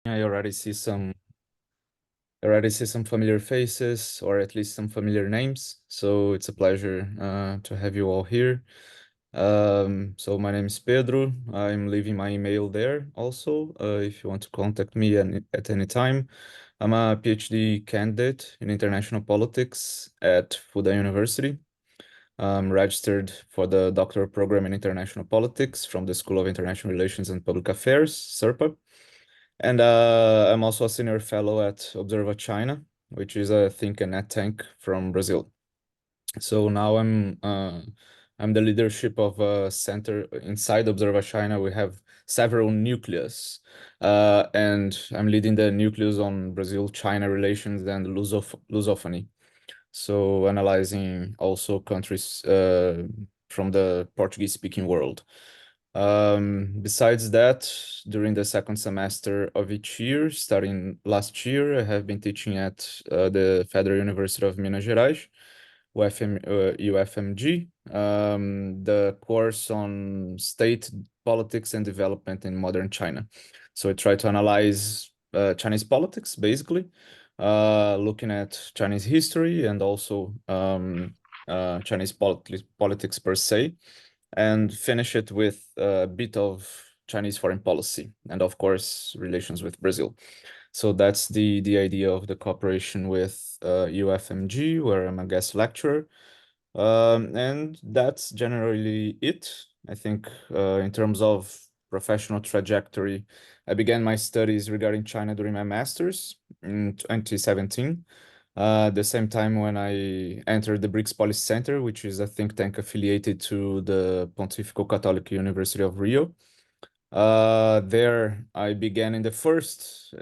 I already see some familiar faces, or at least some familiar names. So it's a pleasure to have you all here. So my name is Pedro. I'm leaving my email there also, if you want to contact me at any time. I'm a PhD candidate in international politics at Fudan University. I'm registered for the doctoral program in international politics from the School of International Relations and Public Affairs, SIRPA. And I'm also a senior fellow at Observa China, which is a think and net tank from Brazil. So now I'm the leadership of a center inside Observa China. We have several nucleus, and I'm leading the nucleus on Brazil-China relations and Lusophony. So analyzing also countries from the Portuguese-speaking world. Besides that, during the second semester of each year, starting last year, I have been teaching at the Federal University of Minas Gerais, UFMG, the course on state politics and development in modern China. So I try to analyze Chinese politics, basically, looking at Chinese history and also Chinese politics per se, and finish it with a bit of Chinese foreign policy and, of course, relations with Brazil. So that's the idea of the cooperation with UFMG, where I'm a guest lecturer. And that's generally it. I think in terms of professional trajectory, I began my studies regarding China during my master's in 2017. The same time when I entered the BRICS Policy Center, which is a think tank affiliated to the Pontifical Catholic University of Rio. There I began in the first,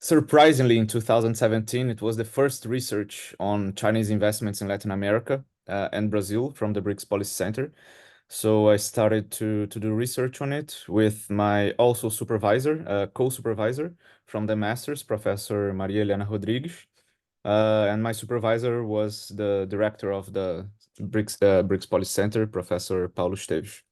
surprisingly, in 2017, it was the first research on Chinese investments in Latin America and Brazil from the BRICS Policy Center. So I started to do research on it with my also supervisor, co-supervisor from the master's, Professor Maria Helena Rodrigues. And my supervisor was the director of the BRICS Policy Center, Professor Paulo Esteves.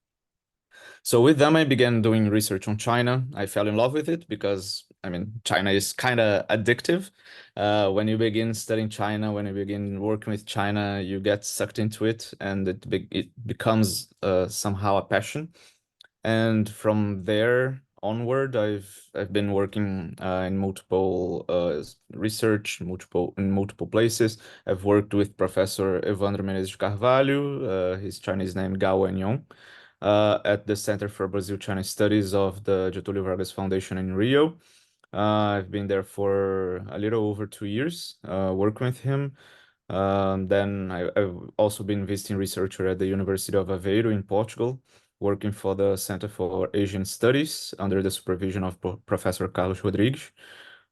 So with them, I began doing research on China. I fell in love with it because, I mean, China is kind of addictive. When you begin studying China, when you begin working with China, you get sucked into it, and it becomes somehow a passion. And from there onward, I've been working in multiple research, in multiple places. I've worked with Professor Evandro Menezes de Carvalho, his Chinese name Gao Wenyong, at the Center for Brazil-China Studies of the Getúlio Vargas Foundation in Rio. I've been there for a little over 2 years, working with him. Then I've also been visiting researcher at the University of Aveiro in Portugal, working for the Center for Asian Studies under the supervision of Professor Carlos Rodrigues.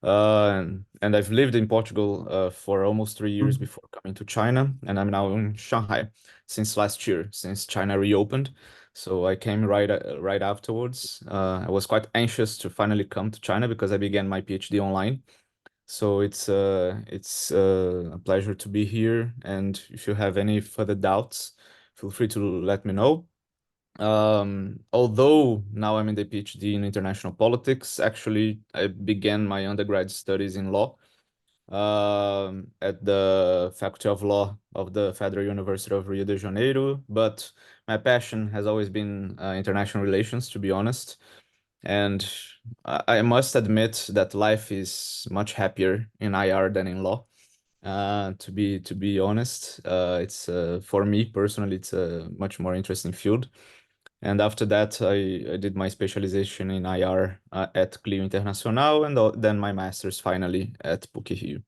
And I've lived in Portugal for almost 3 years before coming to China, and I'm now in Shanghai since last year, since China reopened. So I came right afterwards. I was quite anxious to finally come to China because I began my PhD online. So it's a pleasure to be here. And if you have any further doubts, feel free to let me know. Although now I'm in the PhD in international politics, actually I began my undergrad studies in law at the Faculty of Law of the Federal University of Rio de Janeiro. But my passion has always been international relations, to be honest. And I must admit that life is much happier in IR than in law. To be honest, it's for me personally, it's a much more interesting field. And after that, I did my specialization in IR at Clio Internacional, and then my master's finally at PUC-Rio.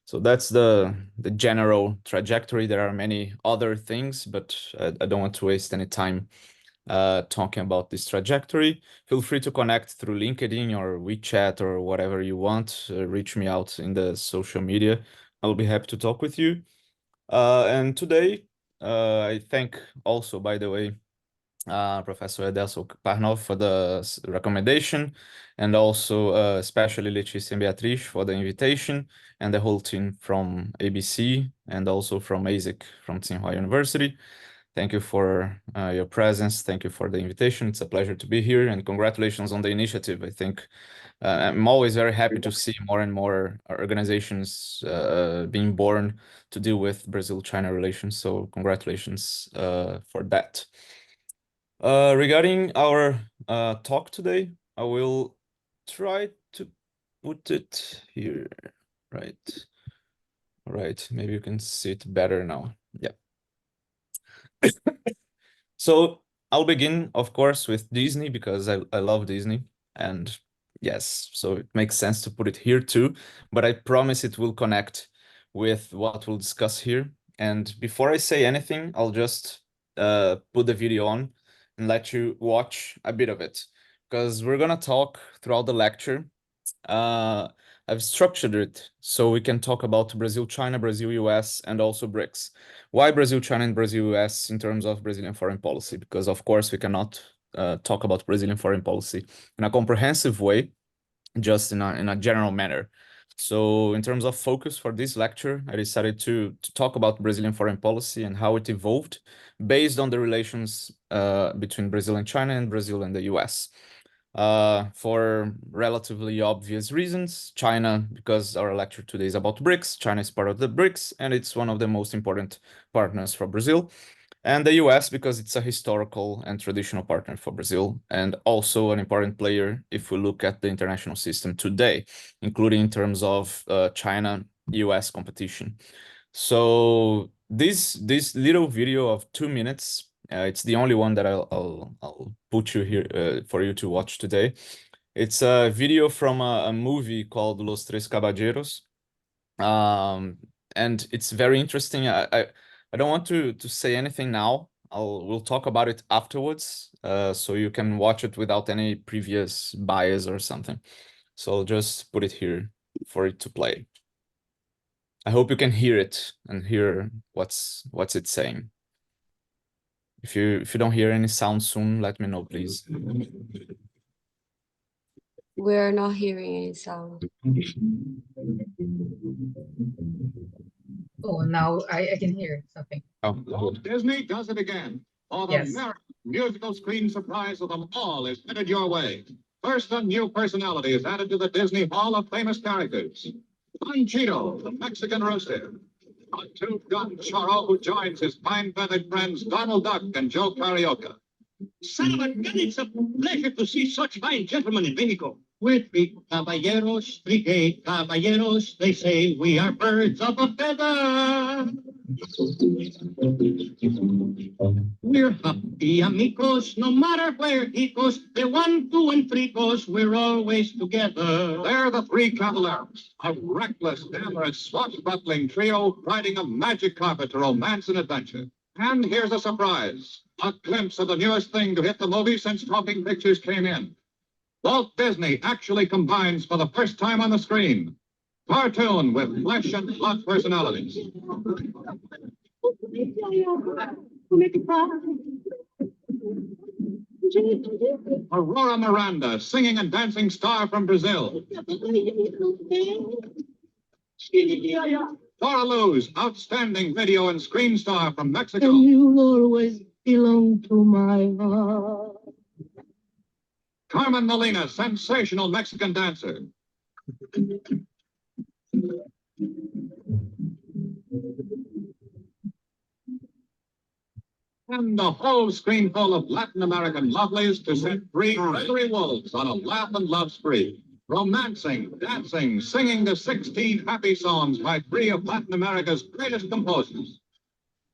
So that's the general trajectory. There are many other things, but I don't want to waste any time talking about this trajectory. Feel free to connect through LinkedIn or WeChat or whatever you want. Reach me out in the social media. I'll be happy to talk with you. And today, I thank also, by the way, Professor Edelso Parnov for the recommendation, and also especially Leticia and Beatriz for the invitation, and the whole team from ABC and also from ASIC from Tsinghua University. Thank you for your presence. Thank you for the invitation. It's a pleasure to be here, and congratulations on the initiative. I think I'm always very happy to see more and more organizations being born to deal with Brazil-China relations. So congratulations for that. Regarding our talk today, I will try to put it here, right? Right, maybe you can see it better now. Yeah. So I'll begin, of course, with Disney because I love Disney. And yes, so it makes sense to put it here too. But I promise it will connect with what we'll discuss here. And before I say anything, I'll just put the video on and let you watch a bit of it. Because we're going to talk throughout the lecture. I've structured it so we can talk about Brazil-China, Brazil-US, and also BRICS. Why Brazil-China and Brazil-US in terms of Brazilian foreign policy? Because of course we cannot talk about Brazilian foreign policy in a comprehensive way, just in a general manner. So in terms of focus for this lecture, I decided to talk about Brazilian foreign policy and how it evolved based on the relations between Brazil and China and Brazil and the US. For relatively obvious reasons. China, because our lecture today is about BRICS. China is part of the BRICS, and it's one of the most important partners for Brazil. And the US, because it's a historical and traditional partner for Brazil, and also an important player if we look at the international system today, including in terms of China-US competition. So this little video of 2 minutes, it's the only one that I'll put you here for you to watch today. It's a video from a movie called Los Tres Caballeros, and it's very interesting. I don't want to say anything now. We'll talk about it afterwards, so you can watch it without any previous bias or something. So I'll just put it here for it to play. I hope you can hear it and hear what's it saying. If you don't hear any sound soon, let me know, please. We're not hearing any sound. Oh, now I can hear something. Oh, Walt Disney does it again. For the Yes. musical screen surprise of them all is headed your way. First, a new personality is added to the Disney Hall of Famous Characters. Panchito, the Mexican rooster. A two-gun churro who joins his fine-feathered friends Donald Duck and Joe Carioca. Son of a gun, it's a pleasure to see such fine gentlemen in Mexico. With me, caballeros, brigade caballeros, they say we are birds of a feather. We're happy amigos, no matter where he goes. The 1, 2, and 3 goes, we're always together. They're the Three Caballeros, a reckless, amorous, swashbuckling trio riding a magic carpet to romance and adventure. And here's a surprise, a glimpse of the newest thing to hit the movie since talking pictures came in. Walt Disney actually combines for the first time on the screen cartoon with flesh and blood personalities. Aurora Miranda, singing and dancing star from Brazil. Dora Luz, outstanding video and screen star from Mexico. And you'll always belong to my heart. Carmen Molina, sensational Mexican dancer. And a whole screen full of Latin American lovelies to set three feathery wolves on a laugh and love spree. Romancing, dancing, singing the 16 happy songs by 3 of Latin America's greatest composers.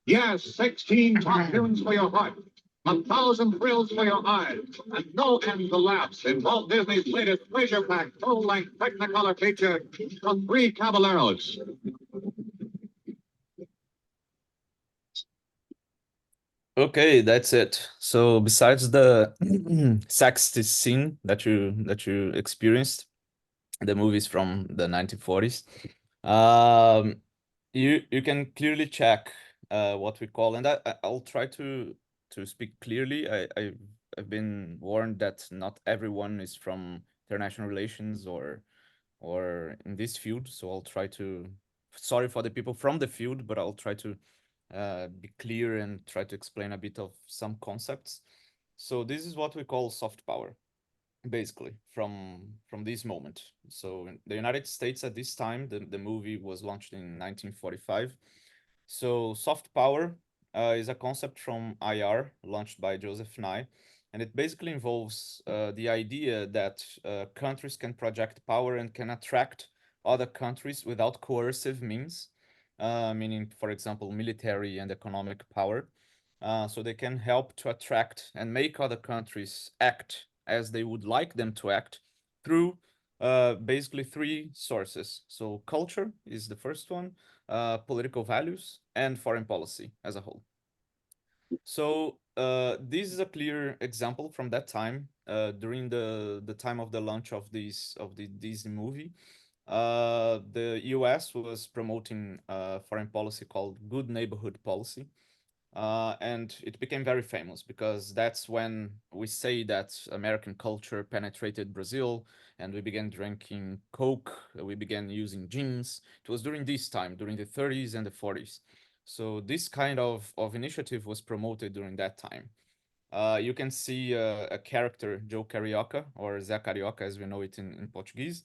Yes, 16 top tunes for your heart, 1,000 thrills for your eyes, and no end to laughs in Walt Disney's latest pleasure-packed, full-length Technicolor feature, The Three Caballeros. Okay, that's it. So besides the sexy scene that you experienced, the movies from the 1940s, you can clearly check what we call, and I'll try to speak clearly. I've been warned that not everyone is from international relations or in this field, so I'll try to. Sorry for the people from the field, but I'll try to be clear and try to explain a bit of some concepts. So this is what we call soft power, basically, from this moment. So in the United States at this time, the movie was launched in 1945. So soft power is a concept from IR launched by Joseph Nye, and it basically involves the idea that countries can project power and can attract other countries without coercive means, meaning, for example, military and economic power. So they can help to attract and make other countries act as they would like them to act through basically three sources. So culture is the first one, political values, and foreign policy as a whole. So this is a clear example from that time during the time of the launch of the Disney movie. The US was promoting foreign policy called Good Neighborhood Policy. And it became very famous because that's when we say that American culture penetrated Brazil and we began drinking Coke, we began using jeans. It was during this time, during the 30s and the 40s. So this kind of initiative was promoted during that time. You can see a character, Joe Carioca, or Zé Carioca as we know it in Portuguese.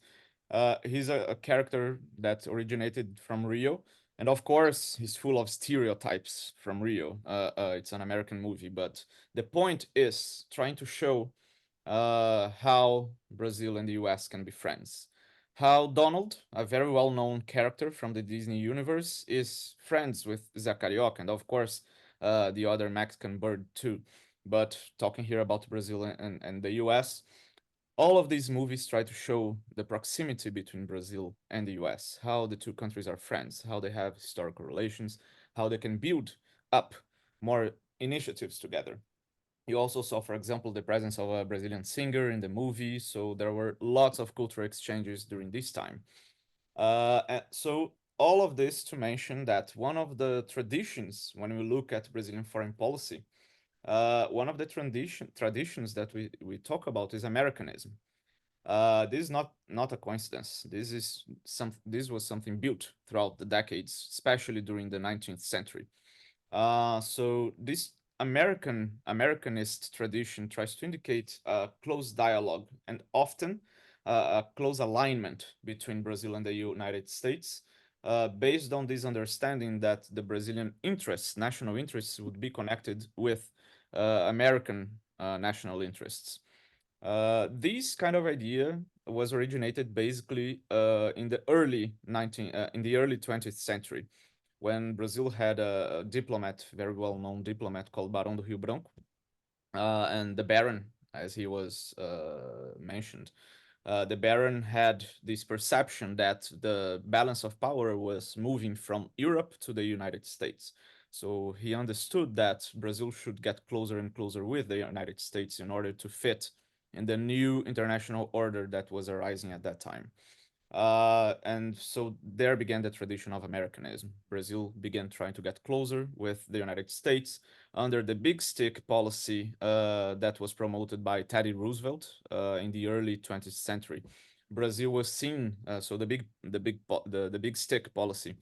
He's a character that originated from Rio. And of course, he's full of stereotypes from Rio. It's an American movie, but the point is trying to show how Brazil and the US can be friends. How Donald, a very well-known character from the Disney universe, is friends with Zé Carioca, and of course, the other Mexican bird too. But talking here about Brazil and the US, all of these movies try to show the proximity between Brazil and the US, how the two countries are friends, how they have historical relations, how they can build up more initiatives together. You also saw, for example, the presence of a Brazilian singer in the movie, so there were lots of cultural exchanges during this time. So all of this to mention that one of the traditions when we look at Brazilian foreign policy, one of the traditions that we talk about is Americanism. This is not a coincidence. This was something built throughout the decades, especially during the 19th century. So this Americanist tradition tries to indicate a close dialogue and often a close alignment between Brazil and the United States, based on this understanding that the Brazilian interests, national interests, would be connected with American national interests. This kind of idea was originated basically in the early 20th century, when Brazil had a diplomat, very well-known diplomat called Barão do Rio Branco, and the Baron, as he was mentioned. The Baron had this perception that the balance of power was moving from Europe to the United States. So he understood that Brazil should get closer and closer with the United States in order to fit in the new international order that was arising at that time. And so there began the tradition of Americanism. Brazil began trying to get closer with the United States under the big stick policy that was promoted by Teddy Roosevelt in the early 20th century. Brazil was seen, so the big stick policy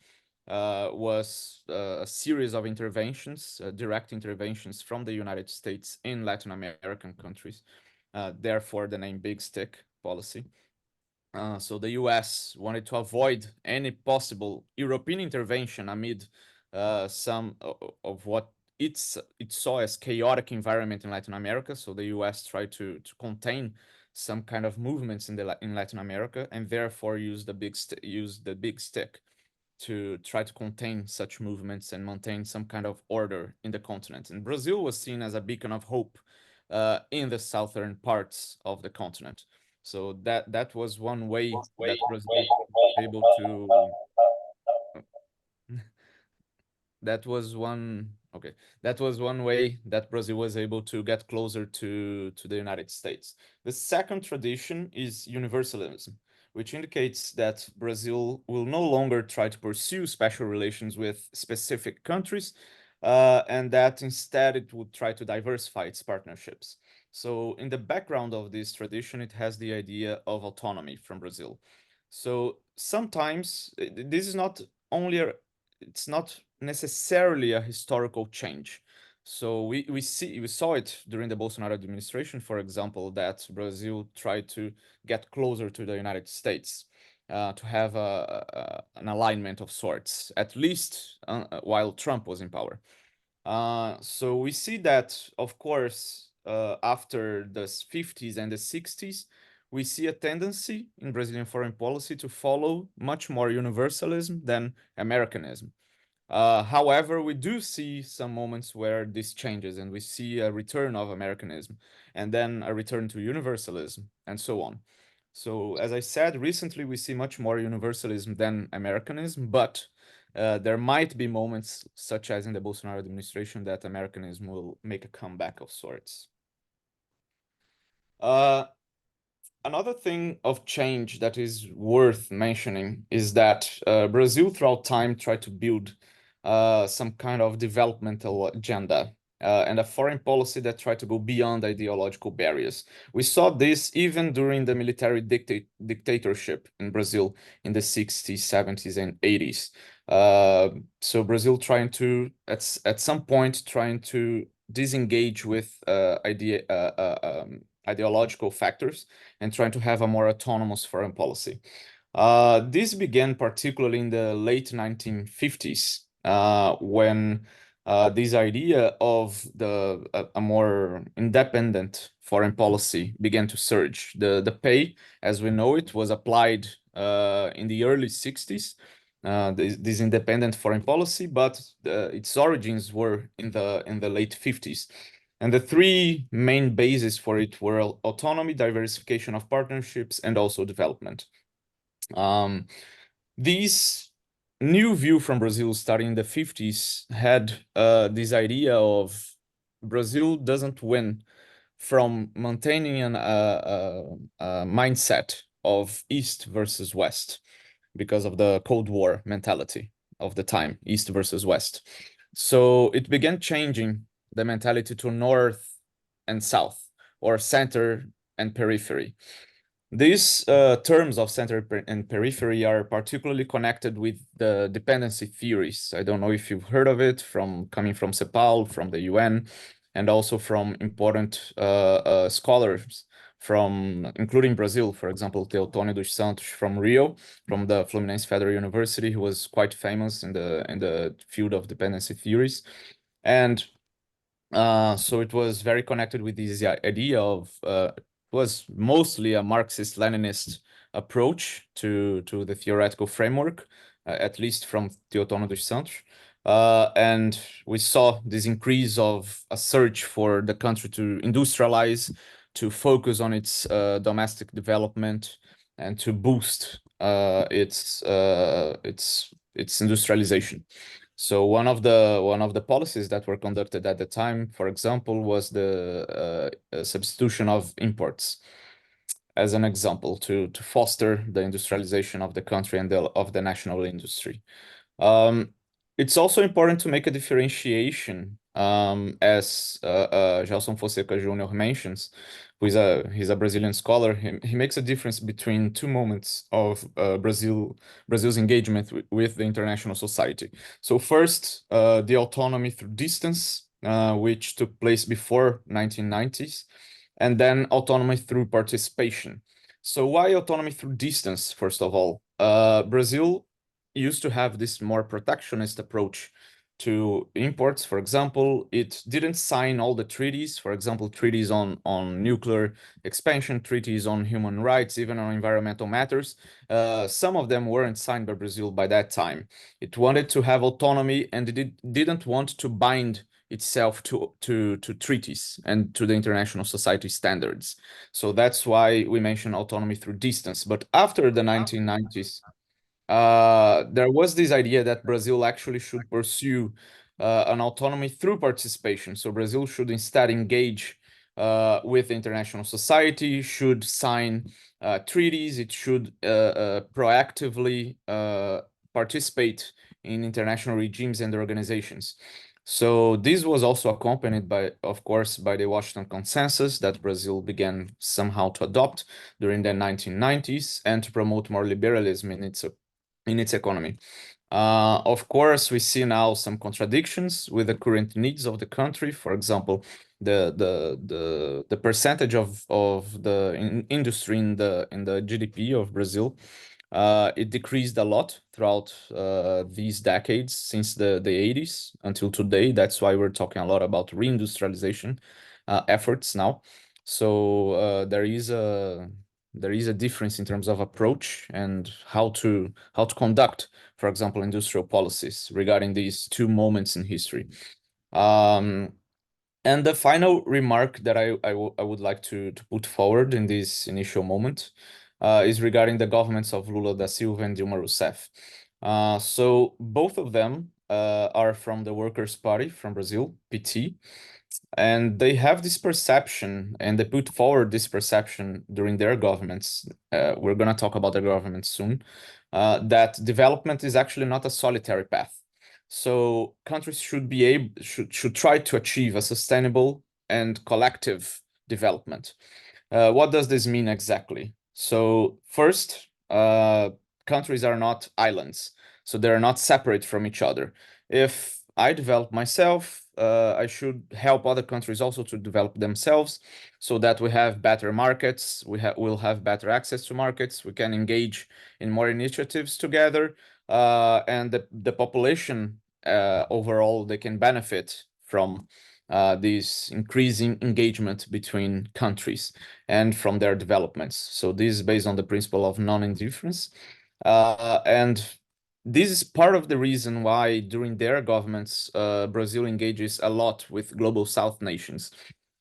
was a series of interventions, direct interventions from the United States in Latin American countries. Therefore, the name Big Stick policy. So the US wanted to avoid any possible European intervention amid some of what it saw as chaotic environment in Latin America. So the US tried to contain some kind of movements in Latin America, and therefore use the big stick to try to contain such movements and maintain some kind of order in the continent. And Brazil was seen as a beacon of hope in the southern parts of the continent. So that was one way that Brazil was able to. That was one way that Brazil was able to get closer to the United States. The second tradition is universalism, which indicates that Brazil will no longer try to pursue special relations with specific countries, and that instead it would try to diversify its partnerships. So in the background of this tradition, it has the idea of autonomy from Brazil. So sometimes this is not only it's not necessarily a historical change. So we saw it during the Bolsonaro administration, for example, that Brazil tried to get closer to the United States, to have an alignment of sorts, at least while Trump was in power. So we see that, of course, after the 50s and the 60s, we see a tendency in Brazilian foreign policy to follow much more universalism than Americanism. However, we do see some moments where this changes and we see a return of Americanism and then a return to universalism and so on. So as I said, recently we see much more universalism than Americanism, but there might be moments, such as in the Bolsonaro administration, that Americanism will make a comeback of sorts. Another thing of change that is worth mentioning is that Brazil throughout time tried to build some kind of developmental agenda and a foreign policy that tried to go beyond ideological barriers. We saw this even during the military dictatorship in Brazil in the 60s, 70s, and 80s. So Brazil trying to, at some point, trying to disengage with ideological factors and trying to have a more autonomous foreign policy. This began particularly in the late 1950s, when this idea of a more independent foreign policy began to surge. The PEI, as we know it, was applied in the early 60s, this independent foreign policy, but its origins were in the late 50s. And the three main bases for it were autonomy, diversification of partnerships, and also development. This new view from Brazil starting in the 50s had this idea of Brazil doesn't win from maintaining a mindset of East versus West because of the Cold War mentality of the time, East versus West. So it began changing the mentality to North and South, or center and periphery. These terms of center and periphery are particularly connected with the dependency theories. I don't know if you've heard of it, coming from CEPAL, from the UN, and also from important scholars including Brazil, for example, Teotônio dos Santos from Rio, from the Fluminense Federal University, who was quite famous in the field of dependency theories. And so it was very connected with this idea of was mostly a Marxist-Leninist approach to the theoretical framework, at least from Teotônio dos Santos. And we saw this increase of a search for the country to industrialize, to focus on its domestic development, and to boost its industrialization. So one of the policies that were conducted at the time, for example, was the substitution of imports, as an example, to foster the industrialization of the country and of the national industry. It's also important to make a differentiation, as Gelson Fonseca Jr. mentions, he's a Brazilian scholar. He makes a difference between two moments of Brazil's engagement with the international society. So first, the autonomy through distance, which took place before 1990s, and then autonomy through participation. So why autonomy through distance, first of all? Brazil used to have this more protectionist approach to imports. For example, it didn't sign all the treaties, for example, treaties on nuclear expansion, treaties on human rights, even on environmental matters. Some of them weren't signed by Brazil by that time. It wanted to have autonomy, and it didn't want to bind itself to treaties and to the international society standards. So that's why we mention autonomy through distance. But after the 1990s, there was this idea that Brazil actually should pursue an autonomy through participation. So Brazil should instead engage with the international society, should sign treaties, it should proactively participate in international regimes and organizations. So this was also accompanied by, of course, by the Washington Consensus that Brazil began somehow to adopt during the 1990s and to promote more liberalism in its economy. Of course, we see now some contradictions with the current needs of the country. For example, the percentage of the industry in the GDP of Brazil, it decreased a lot throughout these decades since the 80s until today. That's why we're talking a lot about reindustrialization efforts now. So there is a difference in terms of approach and how to conduct, for example, industrial policies regarding these two moments in history. And the final remark that I would like to put forward in this initial moment is regarding the governments of Lula da Silva and Dilma Rousseff. So both of them are from the Workers' Party from Brazil, PT, and they have this perception, and they put forward this perception during their governments. We're going to talk about their governments soon, that development is actually not a solitary path. So countries should try to achieve a sustainable and collective development. What does this mean exactly? So first, countries are not islands, so they're not separate from each other. If I develop myself, I should help other countries also to develop themselves, so that we have better markets, we'll have better access to markets, we can engage in more initiatives together, and the population overall, they can benefit from this increasing engagement between countries and from their developments. So this is based on the principle of non-indifference. And this is part of the reason why during their governments, Brazil engages a lot with global South nations,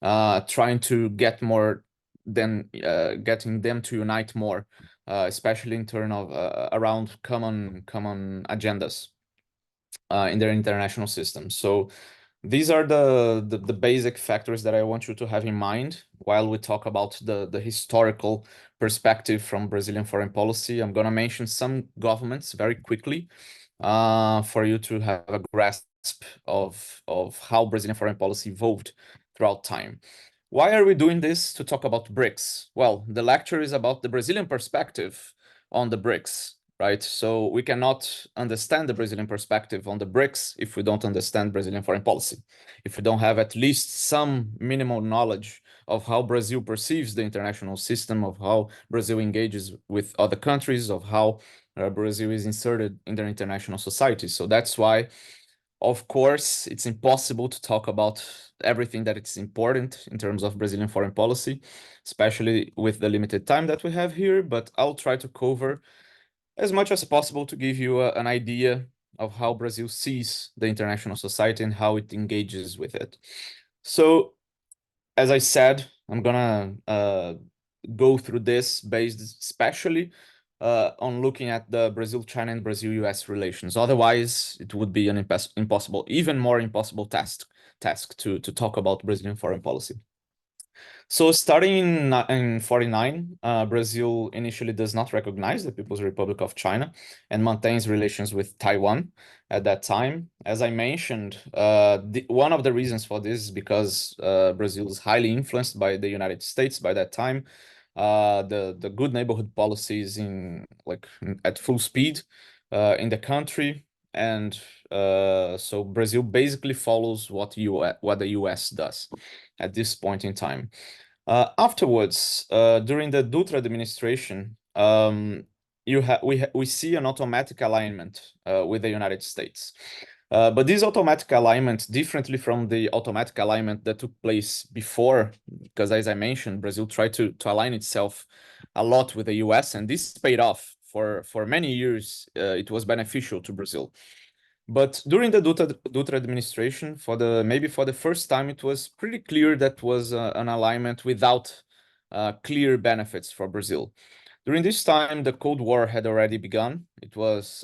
trying to get more than getting them to unite more, especially in terms of around common agendas in their international system. So these are the basic factors that I want you to have in mind while we talk about the historical perspective from Brazilian foreign policy. I'm going to mention some governments very quickly for you to have a grasp of how Brazilian foreign policy evolved throughout time. Why are we doing this? To talk about BRICS. Well, the lecture is about the Brazilian perspective on the BRICS, right? So we cannot understand the Brazilian perspective on the BRICS if we don't understand Brazilian foreign policy, if we don't have at least some minimal knowledge of how Brazil perceives the international system, of how Brazil engages with other countries, of how Brazil is inserted in their international society. So that's why, of course, it's impossible to talk about everything that is important in terms of Brazilian foreign policy, especially with the limited time that we have here, but I'll try to cover as much as possible to give you an idea of how Brazil sees the international society and how it engages with it. So, as I said, I'm gonna go through this based especially on looking at the Brazil-China and Brazil-US relations. Otherwise, it would be an even more impossible task to talk about Brazilian foreign policy. So starting in 49, Brazil initially does not recognize the People's Republic of China and maintains relations with Taiwan at that time. As I mentioned, one of the reasons for this is because Brazil is highly influenced by the United States by that time. The good neighborhood policies at full speed in the country, and so Brazil basically follows what the US does at this point in time. Afterwards, during the Dutra administration, we see an automatic alignment with the United States. But this automatic alignment, differently from the automatic alignment that took place before, because as I mentioned, Brazil tried to align itself a lot with the US, and this paid off for many years. It was beneficial to Brazil. But during the Dutra administration, maybe for the first time, it was pretty clear that was an alignment without clear benefits for Brazil. During this time, the Cold War had already begun. It was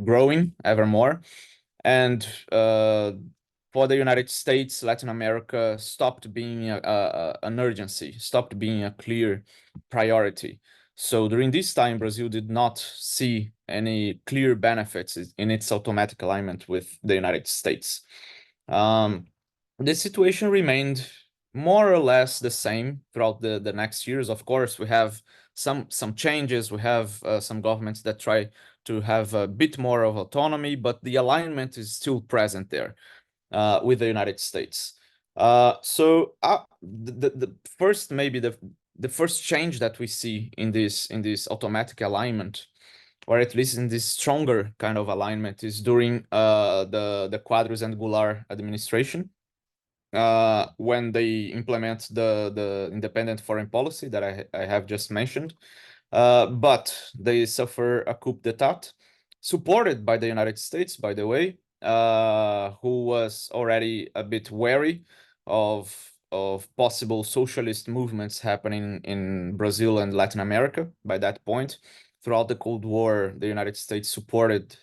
growing ever more. And for the United States, Latin America stopped being an urgency, stopped being a clear priority. So during this time, Brazil did not see any clear benefits in its automatic alignment with the United States. The situation remained more or less the same throughout the next years. Of course, we have some changes. We have some governments that try to have a bit more of autonomy, but the alignment is still present there with the United States. So the first, maybe the first change that we see in this automatic alignment, or at least in this stronger kind of alignment, is during the Quadros and Goulart administration, when they implement the independent foreign policy that I have just mentioned. But they suffer a coup d'etat, supported by the United States, by the way, who was already a bit wary of possible socialist movements happening in Brazil and Latin America by that point. Throughout the Cold War, the United States supported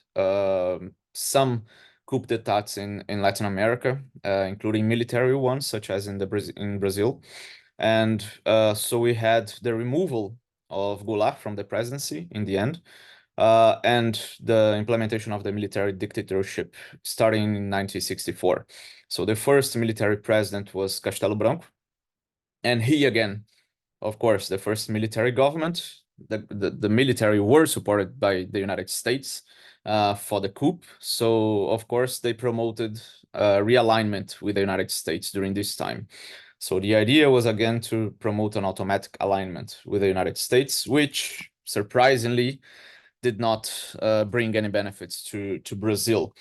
some coup d'etats in Latin America, including military ones, such as in Brazil. And so we had the removal of Goulart from the presidency in the end, and the implementation of the military dictatorship starting in 1964. So the first military president was Castelo Branco, and he again, of course, the first military government. The military were supported by the United States for the coup. So of course they promoted realignment with the United States during this time. So the idea was again to promote an automatic alignment with the United States, which surprisingly did not bring any benefits to Brazil.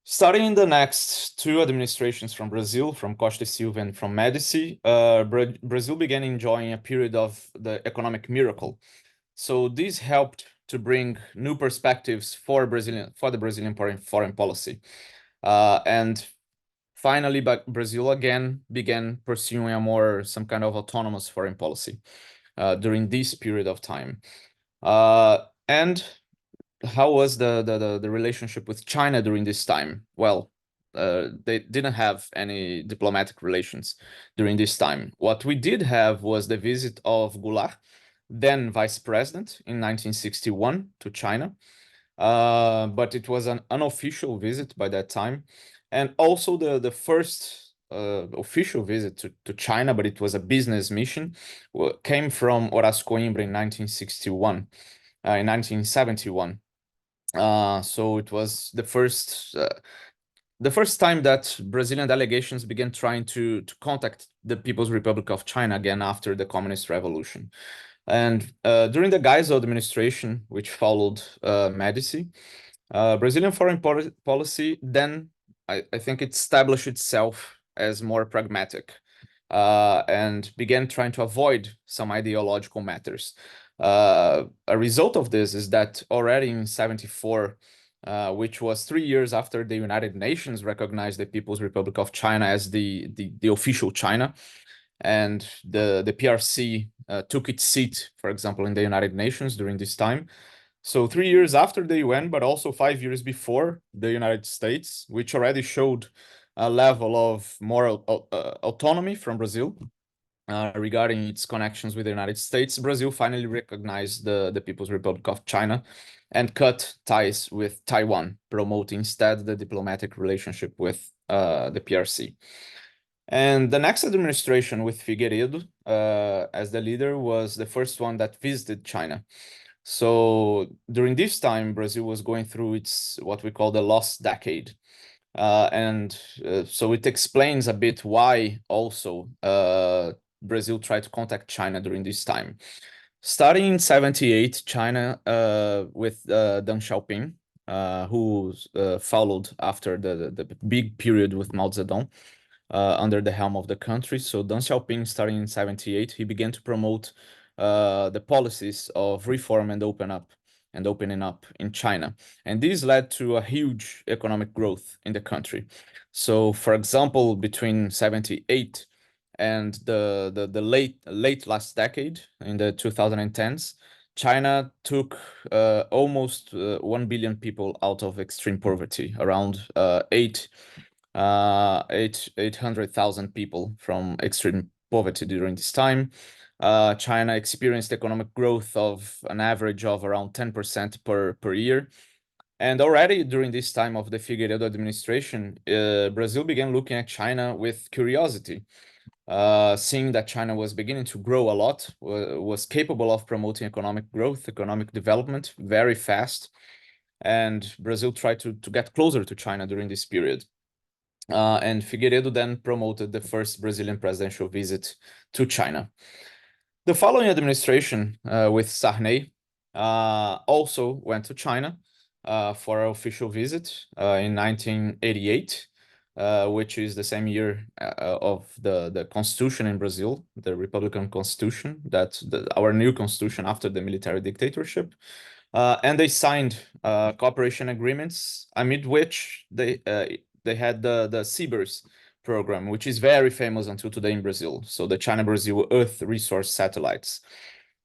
Starting in the next two administrations from Brazil, from Costa e Silva and from Médici, Brazil began enjoying a period of the economic miracle. So this helped to bring new perspectives for the Brazilian foreign policy. And finally, Brazil again began pursuing some kind of autonomous foreign policy during this period of time. And how was the relationship with China during this time? Well, they didn't have any diplomatic relations during this time. What we did have was the visit of Goulart, then vice president, in 1961 to China. But it was an unofficial visit by that time. And also the first official visit to China, but it was a business mission, came from Horácio Coimbra in 1961, in 1971. So it was the first time that Brazilian delegations began trying to contact the People's Republic of China again after the Communist Revolution. And during the Geisel administration, which followed Médici, Brazilian foreign policy then, I think, it established itself as more pragmatic and began trying to avoid some ideological matters. A result of this is that already in 1974, which was 3 years after the United Nations recognized the People's Republic of China as the official China, and the PRC took its seat, for example, in the United Nations during this time. So 3 years after the UN, but also 5 years before the United States, which already showed a level of moral autonomy from Brazil regarding its connections with the United States, Brazil finally recognized the People's Republic of China and cut ties with Taiwan, promoting instead the diplomatic relationship with the PRC. And the next administration with Figueiredo as the leader was the first one that visited China. So during this time, Brazil was going through its what we call the lost decade. So it explains a bit why also Brazil tried to contact China during this time. Starting in 1978, China with Deng Xiaoping, who followed after the big period with Mao Zedong under the helm of the country. So Deng Xiaoping, starting in 1978, he began to promote the policies of reform and opening up in China. And this led to a huge economic growth in the country. So, for example, between 1978 and the late last decade, in the 2010s, China took almost 1 billion people out of extreme poverty, around 800,000 people from extreme poverty during this time. China experienced economic growth of an average of around 10% per year. And already during this time of the Figueiredo administration, Brazil began looking at China with curiosity. seeing that China was beginning to grow a lot, was capable of promoting economic growth, economic development very fast. And Brazil tried to get closer to China during this period. And Figueiredo then promoted the first Brazilian presidential visit to China. The following administration with Sarney also went to China for an official visit in 1988, which is the same year of the constitution in Brazil, the Republican Constitution, our new constitution after the military dictatorship. And they signed cooperation agreements, amid which they had the CBERS program, which is very famous until today in Brazil. So the China-Brazil Earth Resource Satellites.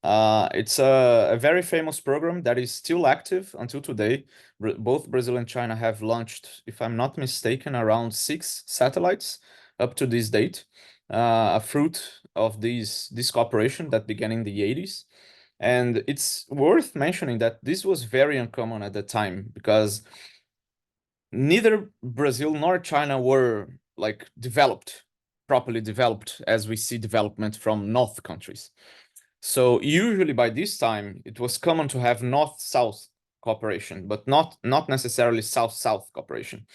It's a very famous program that is still active until today. Both Brazil and China have launched, if I'm not mistaken, around 6 satellites up to this date, a fruit of this cooperation that began in the 80s. And it's worth mentioning that this was very uncommon at the time, because neither Brazil nor China were like properly developed as we see development from North countries. So usually by this time, it was common to have North-South cooperation, but not necessarily South-South cooperation.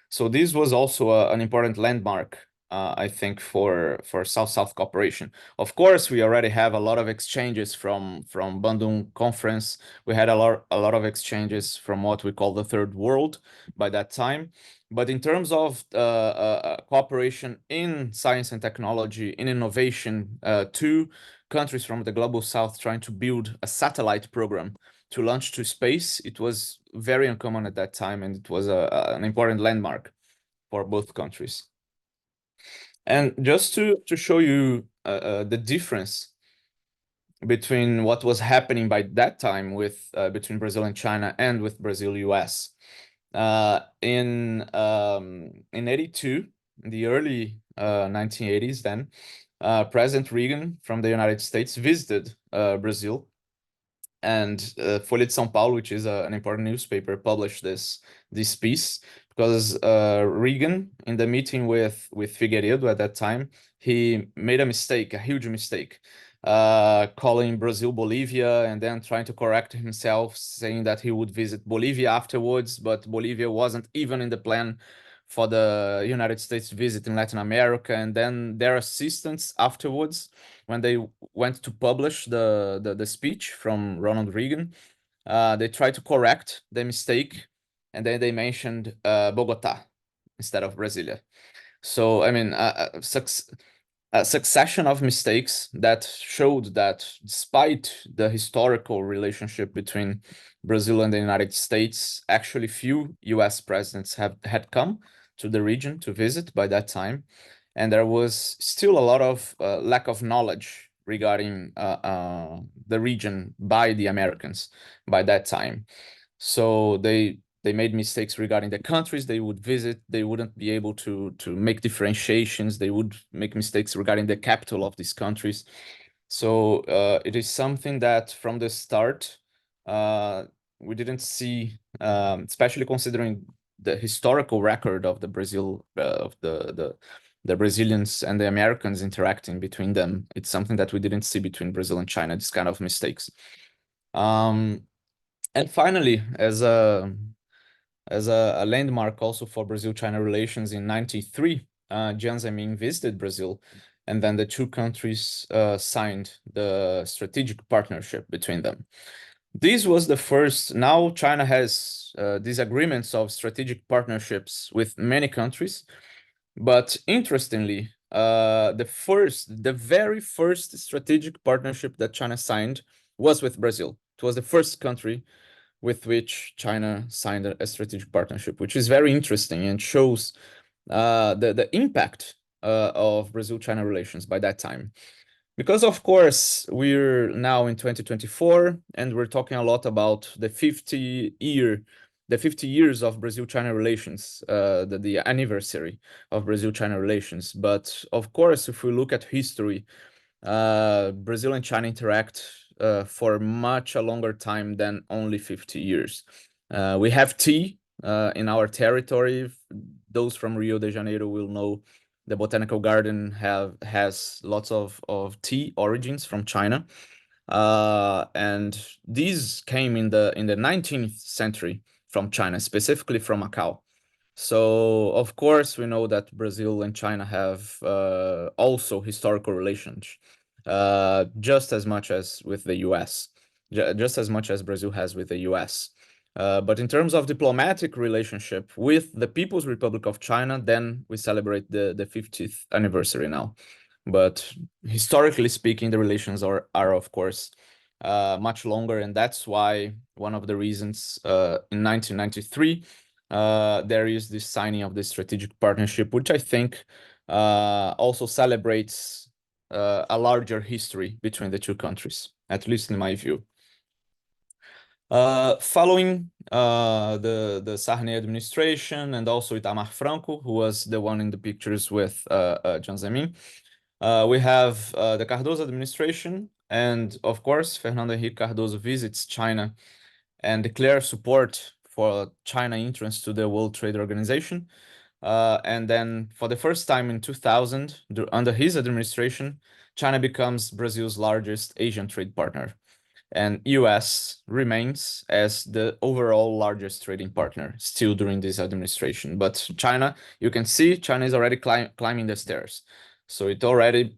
So this was also an important landmark, I think, for South-South cooperation. Of course, we already have a lot of exchanges from Bandung Conference. We had a lot of exchanges from what we call the Third World by that time. But in terms of cooperation in science and technology, in innovation, two countries from the global south trying to build a satellite program to launch to space, it was very uncommon at that time, and it was an important landmark for both countries. And just to show you the difference between what was happening by that time with between Brazil and China and with Brazil-US. In 82, in the early 1980s then, President Reagan from the United States visited Brazil, and Folha de São Paulo, which is an important newspaper, published this piece, because Reagan, in the meeting with Figueiredo at that time, he made a mistake, a huge mistake, calling Brazil Bolivia, and then trying to correct himself, saying that he would visit Bolivia afterwards, but Bolivia wasn't even in the plan for the United States visit in Latin America. And then their assistants afterwards, when they went to publish the speech from Ronald Reagan, they tried to correct the mistake, and then they mentioned Bogota instead of Brasilia. So, I mean, a succession of mistakes that showed that despite the historical relationship between Brazil and the United States, actually few US presidents had come to the region to visit by that time. And there was still a lot of lack of knowledge regarding the region by the Americans by that time. So they made mistakes regarding the countries they would visit. They wouldn't be able to make differentiations. They would make mistakes regarding the capital of these countries. So it is something that from the start, we didn't see, especially considering the historical record of the Brazil, of the Brazilians and the Americans interacting between them. It's something that we didn't see between Brazil and China, this kind of mistakes. And finally, as a landmark also for Brazil-China relations, in 93, Jiang Zemin visited Brazil, and then the two countries signed the strategic partnership between them. This was the first. Now China has these agreements of strategic partnerships with many countries, but interestingly, the very first strategic partnership that China signed was with Brazil. It was the first country with which China signed a strategic partnership, which is very interesting and shows the impact of Brazil-China relations by that time. Because of course, we're now in 2024, and we're talking a lot about the 50 years of Brazil-China relations, the anniversary of Brazil-China relations. But of course, if we look at history, Brazil and China interact for a longer time than only 50 years. We have tea in our territory. Those from Rio de Janeiro will know the botanical garden has lots of tea origins from China. And these came in the 19th century from China, specifically from Macau. So of course we know that Brazil and China have also historical relations, just as much as with the US, just as much as Brazil has with the US. But in terms of diplomatic relationship with the People's Republic of China, then we celebrate the 50th anniversary now. But historically speaking, the relations are of course much longer, and that's why one of the reasons in 1993 there is this signing of the strategic partnership, which I think also celebrates a larger history between the two countries, at least in my view. Following the Sarney administration and also Itamar Franco, who was the one in the pictures with Jiang Zemin, we have the Cardoso administration, and of course, Fernando Henrique Cardoso visits China and declares support for China entrance to the World Trade Organization. And then for the first time in 2000, under his administration, China becomes Brazil's largest Asian trade partner. And US remains as the overall largest trading partner still during this administration. But China, you can see China is already climbing the stairs. So it already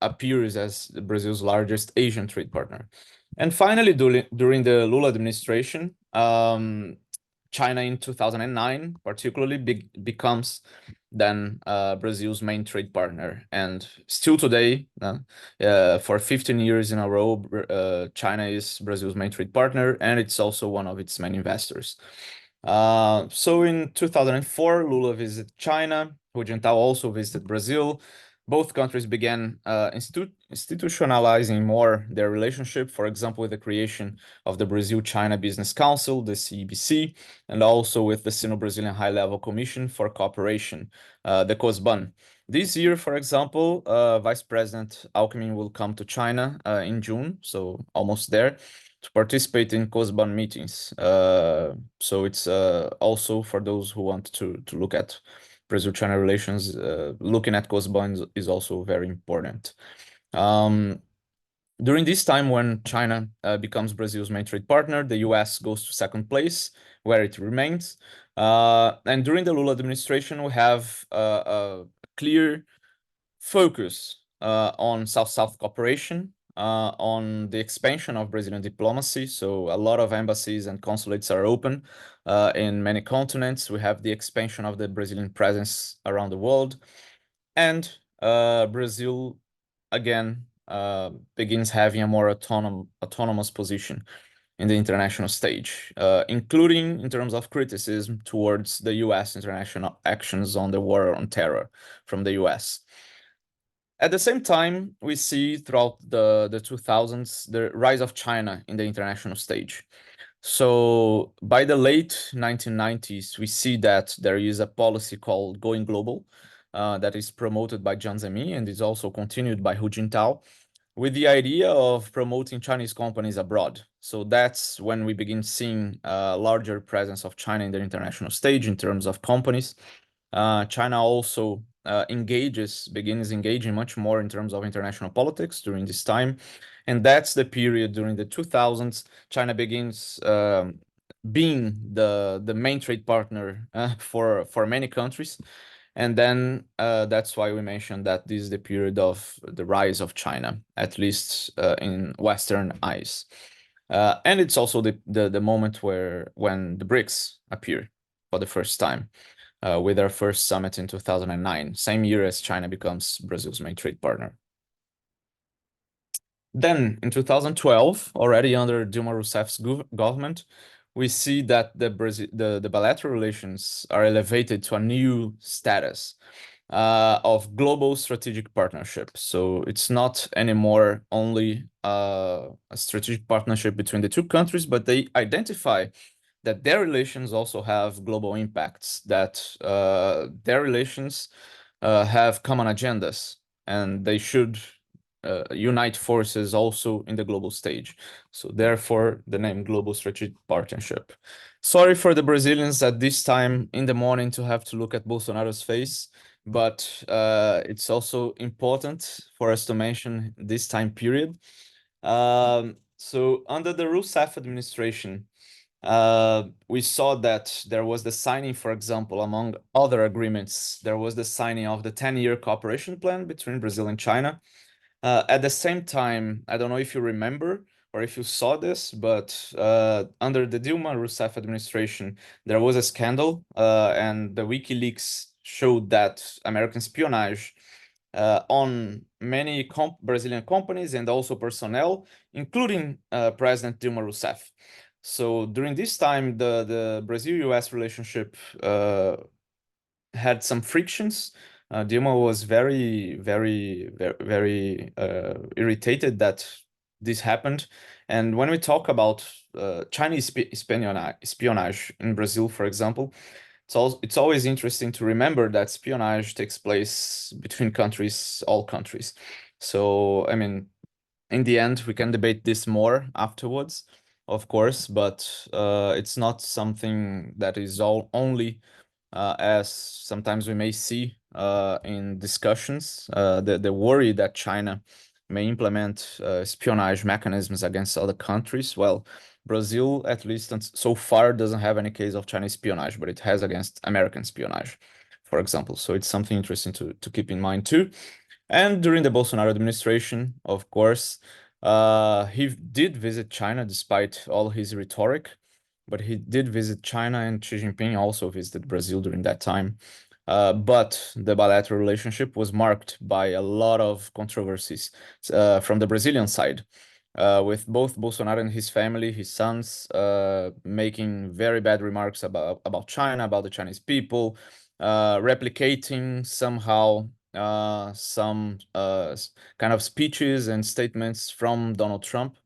appears as Brazil's largest Asian trade partner. And finally, during the Lula administration, China in 2009 particularly becomes then Brazil's main trade partner. And still today, for 15 years in a row, China is Brazil's main trade partner, and it's also one of its main investors. So in 2004, Lula visited China. Hu Jintao also visited Brazil. Both countries began institutionalizing more their relationship, for example, with the creation of the Brazil-China Business Council, the CBC, and also with the Sino-Brazilian High-Level Commission for Cooperation, the COSBAN. This year, for example, Vice President Alckmin will come to China in June, so almost there, to participate in COSBAN meetings. So it's also for those who want to look at Brazil-China relations, looking at COSBAN is also very important. During this time when China becomes Brazil's main trade partner, the US goes to second place, where it remains. And during the Lula administration, we have a clear focus on South-South cooperation, on the expansion of Brazilian diplomacy. So a lot of embassies and consulates are open in many continents. We have the expansion of the Brazilian presence around the world. And Brazil, again, begins having a more autonomous position in the international stage, including in terms of criticism towards the US international actions on the war on terror from the US. At the same time, we see throughout the 2000s the rise of China in the international stage. So by the late 1990s, we see that there is a policy called Going Global that is promoted by Jiang Zemin and is also continued by Hu Jintao, with the idea of promoting Chinese companies abroad. So that's when we begin seeing a larger presence of China in the international stage in terms of companies. China also begins engaging much more in terms of international politics during this time. And that's the period during the 2000s, China begins being the main trade partner for many countries. And then that's why we mentioned that this is the period of the rise of China, at least in Western eyes. And it's also the moment when the BRICS appear for the first time, with our first summit in 2009, same year as China becomes Brazil's main trade partner. Then in 2012, already under Dilma Rousseff's government, we see that the bilateral relations are elevated to a new status of global strategic partnership. So it's not anymore only a strategic partnership between the two countries, but they identify that their relations also have global impacts, that their relations have common agendas, and they should unite forces also in the global stage. So therefore, the name Global Strategic Partnership. Sorry for the Brazilians at this time in the morning to have to look at Bolsonaro's face. but it's also important for us to mention this time period. So under the Rousseff administration, we saw that there was the signing, for example, among other agreements, there was the signing of the 10-year cooperation plan between Brazil and China. At the same time, I don't know if you remember or if you saw this, but under the Dilma Rousseff administration, there was a scandal, and the WikiLeaks showed that American espionage on many Brazilian companies and also personnel, including President Dilma Rousseff. So during this time, the Brazil-US relationship had some frictions. Dilma was very irritated that this happened. And when we talk about Chinese espionage in Brazil, for example, it's always interesting to remember that espionage takes place between countries, all countries. So, I mean, in the end, we can debate this more afterwards, of course, but it's not something that is only as sometimes we may see in discussions, the worry that China may implement espionage mechanisms against other countries. Well, Brazil, at least so far, doesn't have any case of Chinese espionage, but it has against American espionage, for example. So it's something interesting to keep in mind too. And during the Bolsonaro administration, of course, he did visit China despite all his rhetoric, but he did visit China, and Xi Jinping also visited Brazil during that time. But the bilateral relationship was marked by a lot of controversies from the Brazilian side, with both Bolsonaro and his family, his sons, making very bad remarks about China, about the Chinese people, replicating somehow some kind of speeches and statements from Donald Trump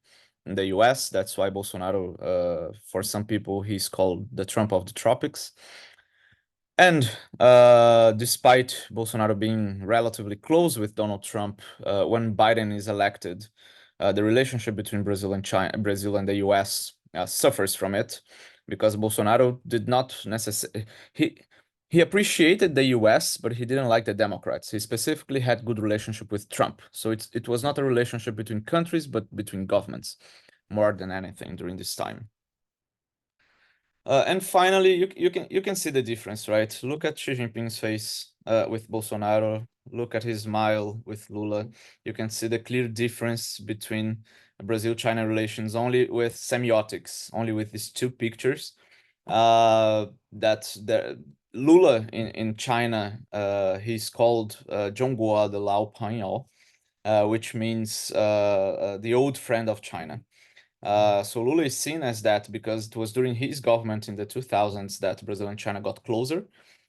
in the US. That's why Bolsonaro, for some people, he's called the Trump of the tropics. And despite Bolsonaro being relatively close with Donald Trump, when Biden is elected, the relationship between Brazil and the US suffers from it, because Bolsonaro did not necessarily he appreciated the US, but he didn't like the Democrats. He specifically had good relationship with Trump. So it was not a relationship between countries, but between governments more than anything during this time. And finally, you can see the difference, right? Look at Xi Jinping's face with Bolsonaro. Look at his smile with Lula. You can see the clear difference between Brazil-China relations only with semiotics, only with these two pictures. Lula in China, he's called Zhongguo de Lao Pangyao, which means the old friend of China. So Lula is seen as that because it was during his government in the 2000s that Brazil and China got closer,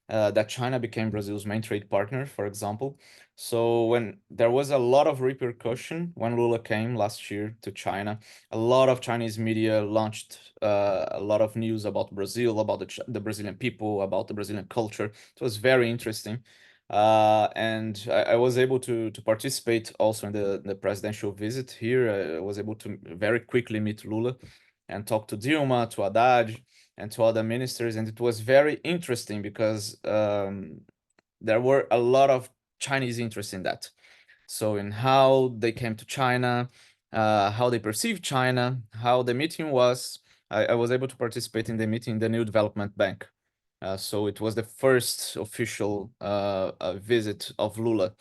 that China became Brazil's main trade partner, for example. So when there was a lot of repercussion when Lula came last year to China, a lot of Chinese media launched a lot of news about Brazil, about the Brazilian people, about the Brazilian culture. It was very interesting. And I was able to participate also in the presidential visit here. I was able to very quickly meet Lula and talk to Dilma, to Haddad, and to other ministers. And it was very interesting because there were a lot of Chinese interest in that. So in how they came to China, how they perceived China, how the meeting was. I was able to participate in the meeting in the New Development Bank. So it was the first official visit of Lula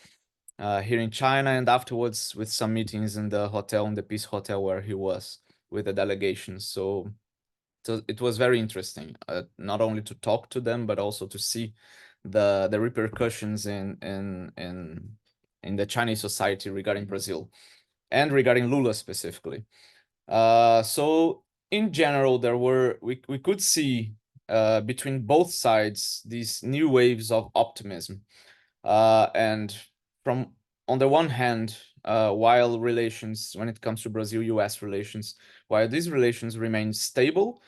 here in China, and afterwards with some meetings in the hotel, in the Peace Hotel where he was with the delegation. So it was very interesting, not only to talk to them, but also to see the repercussions in the Chinese society regarding Brazil and regarding Lula specifically. So in general, we could see between both sides these new waves of optimism, and from on the one hand, while relations, when it comes to Brazil-US relations, while these relations remain stable,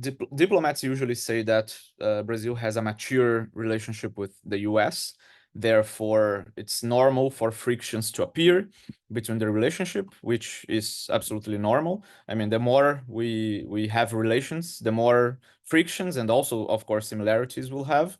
diplomats usually say that Brazil has a mature relationship with the US. Therefore, it's normal for frictions to appear between the relationship, which is absolutely normal. I mean, the more we have relations, the more frictions and also, of course, similarities we'll have.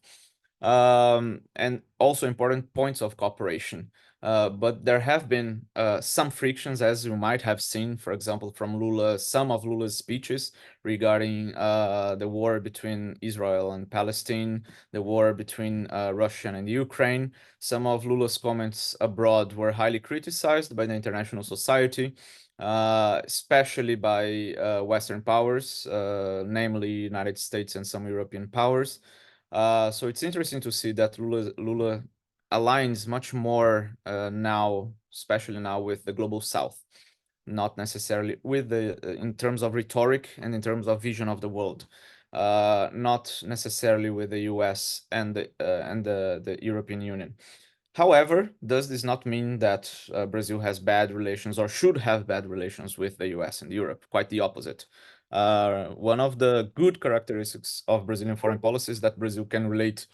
and also important points of cooperation. But there have been some frictions, as you might have seen, for example, from Lula, some of Lula's speeches regarding the war between Israel and Palestine, the war between Russia and Ukraine. Some of Lula's comments abroad were highly criticized by the international society, especially by Western powers, namely United States and some European powers. So it's interesting to see that Lula aligns much more now, especially now, with the global South, not necessarily with the in terms of rhetoric and in terms of vision of the world, not necessarily with the U.S. and the European Union. However, does this not mean that Brazil has bad relations or should have bad relations with the US and Europe? Quite the opposite. One of the good characteristics of Brazilian foreign policy is that Brazil can relate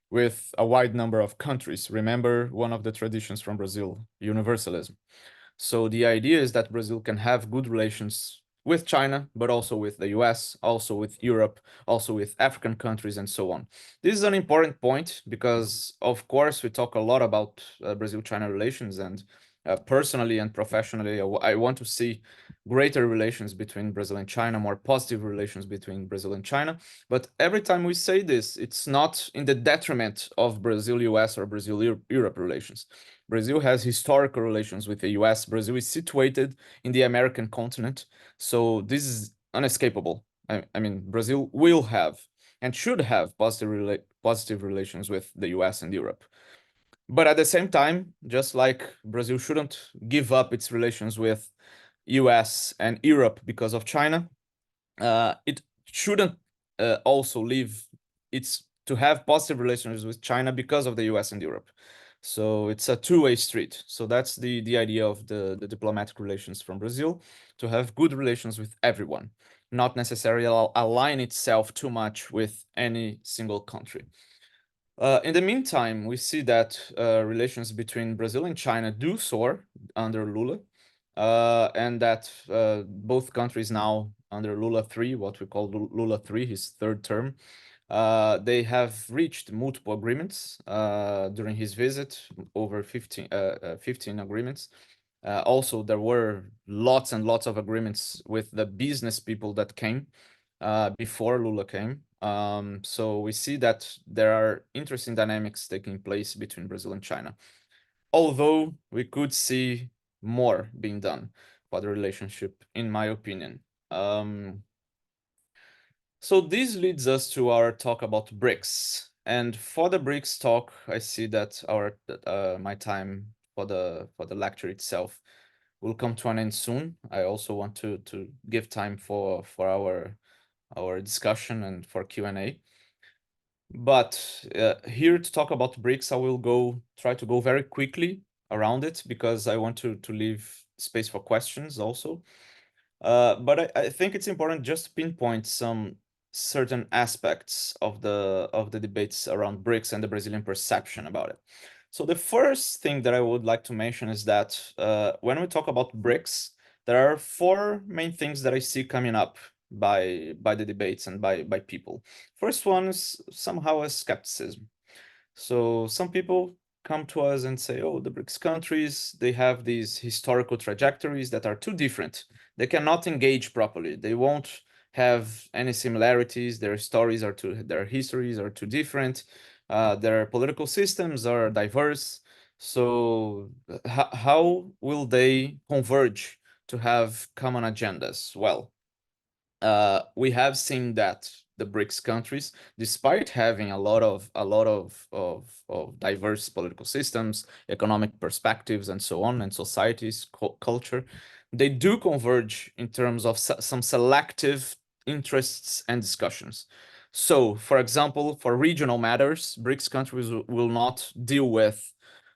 with a wide number of countries. Remember, one of the traditions from Brazil, universalism. So the idea is that Brazil can have good relations with China, but also with the US, also with Europe, also with African countries, and so on. This is an important point because, of course, we talk a lot about Brazil-China relations, and personally and professionally, I want to see greater relations between Brazil and China, more positive relations between Brazil and China. But every time we say this, it's not in the detriment of Brazil-US or Brazil-Europe relations. Brazil has historical relations with the US. Brazil is situated in the American continent. So this is unescapable. I mean, Brazil will have and should have positive relations with the US and Europe. But at the same time, just like Brazil shouldn't give up its relations with US and Europe because of China, it shouldn't also leave its to have positive relations with China because of the US and Europe. So it's a two-way street. So that's the idea of the diplomatic relations from Brazil, to have good relations with everyone, not necessarily align itself too much with any single country. In the meantime, we see that relations between Brazil and China do soar under Lula, and that both countries now under Lula 3, what we call Lula 3, his third term, they have reached multiple agreements during his visit, over 15 agreements. Also, there were lots and lots of agreements with the business people that came before Lula came. So we see that there are interesting dynamics taking place between Brazil and China. Although we could see more being done for the relationship, in my opinion. So this leads us to our talk about BRICS. And for the BRICS talk, I see that my time for the lecture itself will come to an end soon. I also want to give time for our discussion and for Q&A. But here to talk about BRICS, I will try to go very quickly around it because I want to leave space for questions also. But I think it's important just to pinpoint some certain aspects of the debates around BRICS and the Brazilian perception about it. So the first thing that I would like to mention is that when we talk about BRICS, there are four main things that I see coming up by the debates and by people. First one is somehow a skepticism. So some people come to us and say, oh, the BRICS countries, they have these historical trajectories that are too different. They cannot engage properly. They won't have any similarities. Their histories are too different. Their political systems are diverse. So how will they converge to have common agendas? Well, we have seen that the BRICS countries, despite having a lot of diverse political systems, economic perspectives, and so on, and societies, culture, they do converge in terms of some selective interests and discussions. So, for example, for regional matters, BRICS countries will not deal with,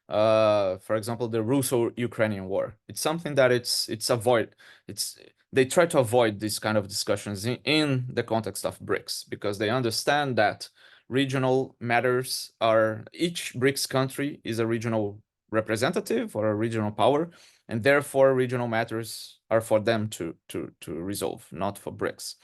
for example, the Russo-Ukrainian war. It's something that they try to avoid these kind of discussions in the context of BRICS because they understand that regional matters each BRICS country is a regional representative or a regional power, and therefore regional matters are for them to resolve, not for BRICS.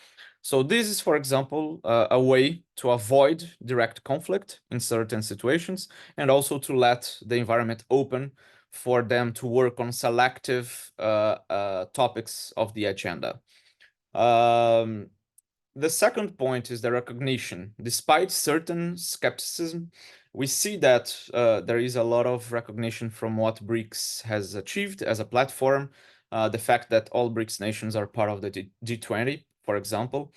So this is, for example, a way to avoid direct conflict in certain situations, and also to let the environment open for them to work on selective topics of the agenda. The second point is the recognition. Despite certain skepticism, we see that there is a lot of recognition from what BRICS has achieved as a platform. The fact that all BRICS nations are part of the G20, for example,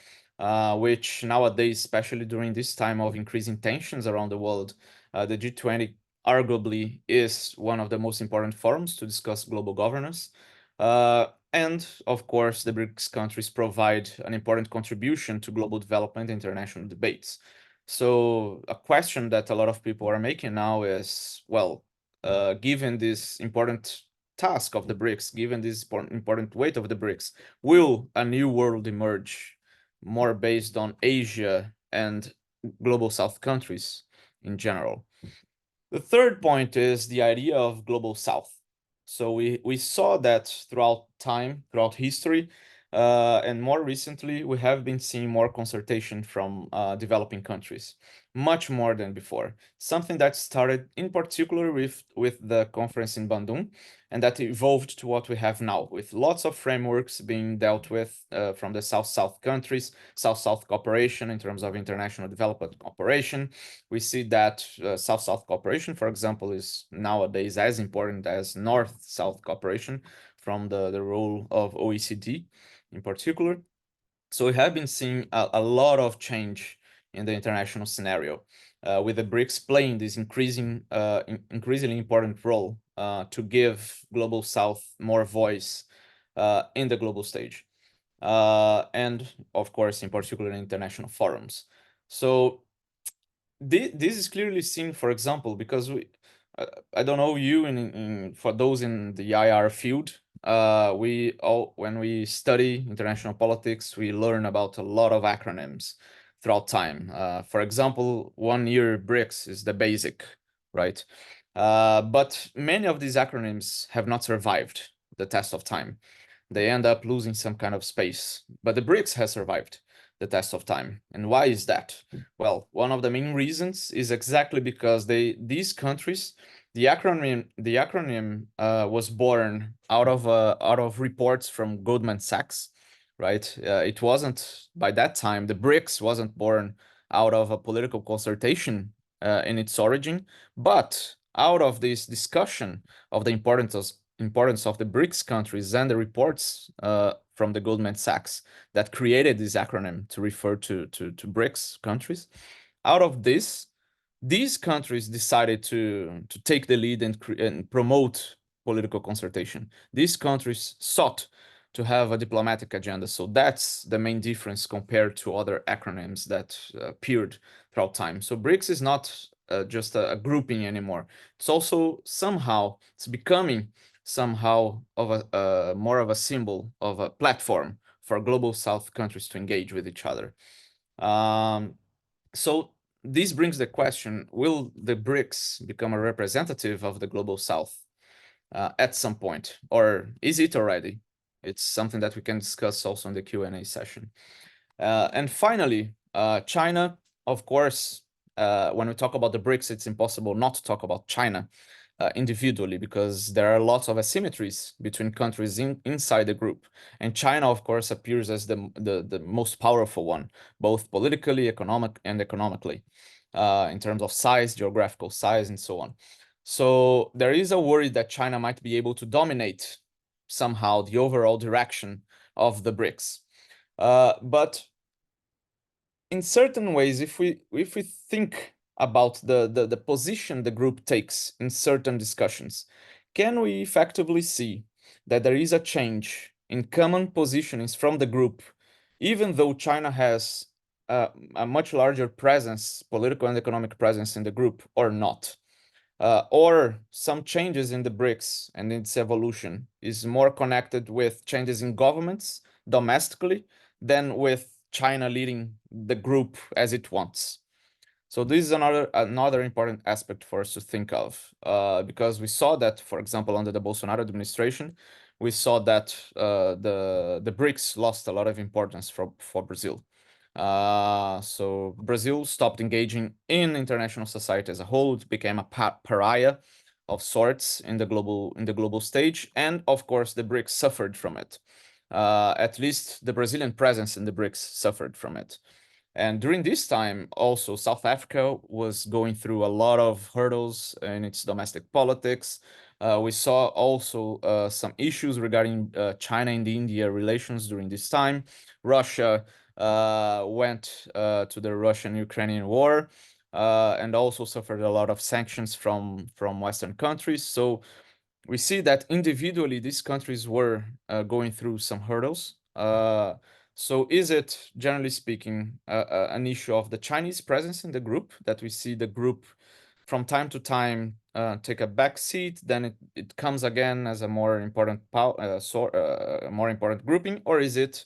which nowadays, especially during this time of increasing tensions around the world, the G20 arguably is one of the most important forums to discuss global governance. And of course, the BRICS countries provide an important contribution to global development and international debates. So a question that a lot of people are making now is, well, given this important task of the BRICS, given this important weight of the BRICS, will a new world emerge more based on Asia and global South countries in general? The third point is the idea of global South. So we saw that throughout time, throughout history, and more recently, we have been seeing more consultation from developing countries, much more than before. Something that started in particular with the conference in Bandung, and that evolved to what we have now, with lots of frameworks being dealt with from the South-South countries, South-South cooperation in terms of international development cooperation. We see that South-South cooperation, for example, is nowadays as important as North-South cooperation from the role of OECD in particular. So we have been seeing a lot of change in the international scenario, with the BRICS playing this increasingly important role to give Global South more voice in the global stage. And of course, in particular, in international forums. So this is clearly seen, for example, because I don't know you, for those in the IR field, when we study international politics, we learn about a lot of acronyms throughout time. For example, 1 year BRICS is the basic, right? But many of these acronyms have not survived the test of time. They end up losing some kind of space, but the BRICS has survived the test of time. And why is that? Well, one of the main reasons is exactly because these countries, the acronym was born out of reports from Goldman Sachs, right? It wasn't, by that time, the BRICS wasn't born out of a political consultation in its origin, but out of this discussion of the importance of the BRICS countries and the reports from the Goldman Sachs that created this acronym to refer to BRICS countries. Out of this, these countries decided to take the lead and promote political consultation. These countries sought to have a diplomatic agenda. So that's the main difference compared to other acronyms that appeared throughout time. So BRICS is not just a grouping anymore. It's also somehow, it's becoming somehow of a more of a symbol of a platform for global South countries to engage with each other. So this brings the question, will the BRICS become a representative of the global South at some point, or is it already? It's something that we can discuss also in the Q&A session. And finally, China, of course, when we talk about the BRICS, it's impossible not to talk about China individually, because there are lots of asymmetries between countries inside the group. And China, of course, appears as the most powerful one, both politically, economically, in terms of size, geographical size, and so on. So there is a worry that China might be able to dominate somehow the overall direction of the BRICS. But in certain ways, if we think about the position the group takes in certain discussions, can we effectively see that there is a change in common positionings from the group, even though China has a much larger presence, political and economic presence in the group, or not? Or some changes in the BRICS and its evolution is more connected with changes in governments domestically than with China leading the group as it wants. So this is another important aspect for us to think of, because we saw that, for example, under the Bolsonaro administration, we saw that the BRICS lost a lot of importance for Brazil. So Brazil stopped engaging in international society as a whole. It became a pariah of sorts in the global stage, and of course the BRICS suffered from it. At least the Brazilian presence in the BRICS suffered from it. And during this time, also South Africa was going through a lot of hurdles in its domestic politics. We saw also some issues regarding China and India relations during this time. Russia went to the Russian-Ukrainian war and also suffered a lot of sanctions from Western countries. So we see that individually these countries were going through some hurdles. So is it, generally speaking, an issue of the Chinese presence in the group, that we see the group from time to time take a back seat, then it comes again as a more important more important grouping, or is it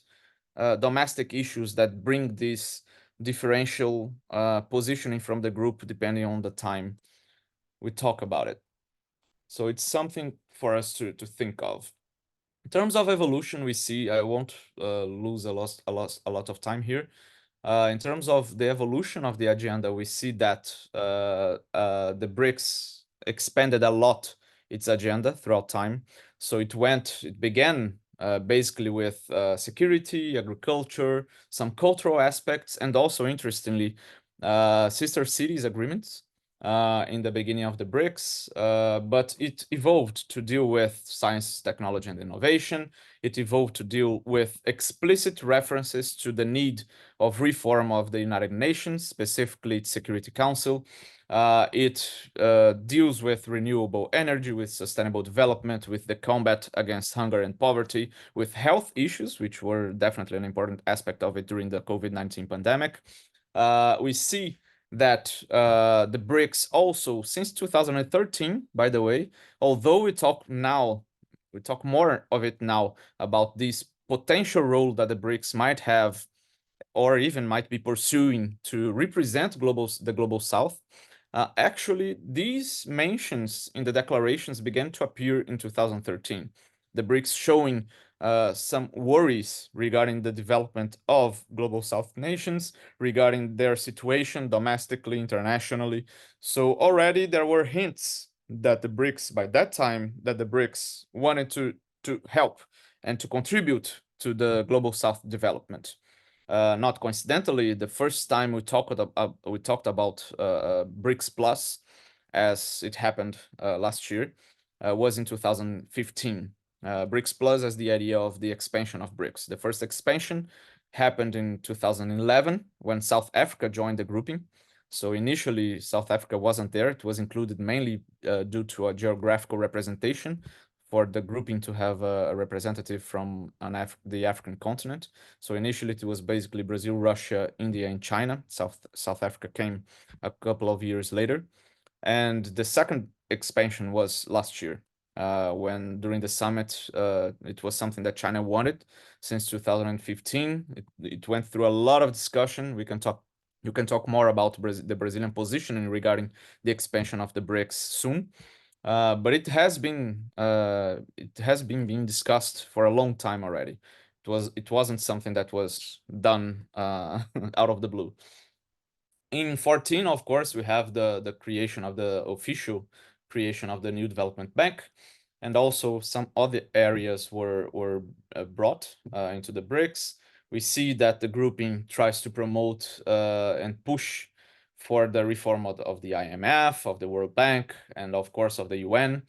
domestic issues that bring this differential positioning from the group depending on the time we talk about it? So it's something for us to think of. In terms of evolution, we see, I won't lose a lot of time here. In terms of the evolution of the agenda, we see that the BRICS expanded a lot its agenda throughout time. So it began basically with security, agriculture, some cultural aspects, and also interestingly, sister cities agreements in the beginning of the BRICS, but it evolved to deal with science, technology, and innovation. It evolved to deal with explicit references to the need of reform of the United Nations, specifically its Security Council. It deals with renewable energy, with sustainable development, with the combat against hunger and poverty, with health issues, which were definitely an important aspect of it during the COVID-19 pandemic. We see that the BRICS also, since 2013, by the way, although we talk more of it now about this potential role that the BRICS might have or even might be pursuing to represent the global South. Actually, these mentions in the declarations began to appear in 2013. The BRICS showing some worries regarding the development of global South nations, regarding their situation domestically, internationally. So already there were hints that the BRICS, by that time, that the BRICS wanted to help and to contribute to the global South development. Not coincidentally, the first time we talked about BRICS Plus, as it happened last year, was in 2015. BRICS Plus as the idea of the expansion of BRICS. The first expansion happened in 2011 when South Africa joined the grouping. So initially, South Africa wasn't there. It was included mainly due to a geographical representation for the grouping to have a representative from the African continent. So initially it was basically Brazil, Russia, India, and China. South Africa came a couple of years later. And the second expansion was last year, when during the summit, it was something that China wanted since 2015. It went through a lot of discussion. You can talk more about the Brazilian positioning regarding the expansion of the BRICS soon. But it has been being discussed for a long time already. It wasn't something that was done out of the blue. In 14, of course, we have the creation of the official creation of the new development bank, and also some other areas were brought into the BRICS. We see that the grouping tries to promote and push for the reform of the IMF, of the World Bank, and of course of the UN.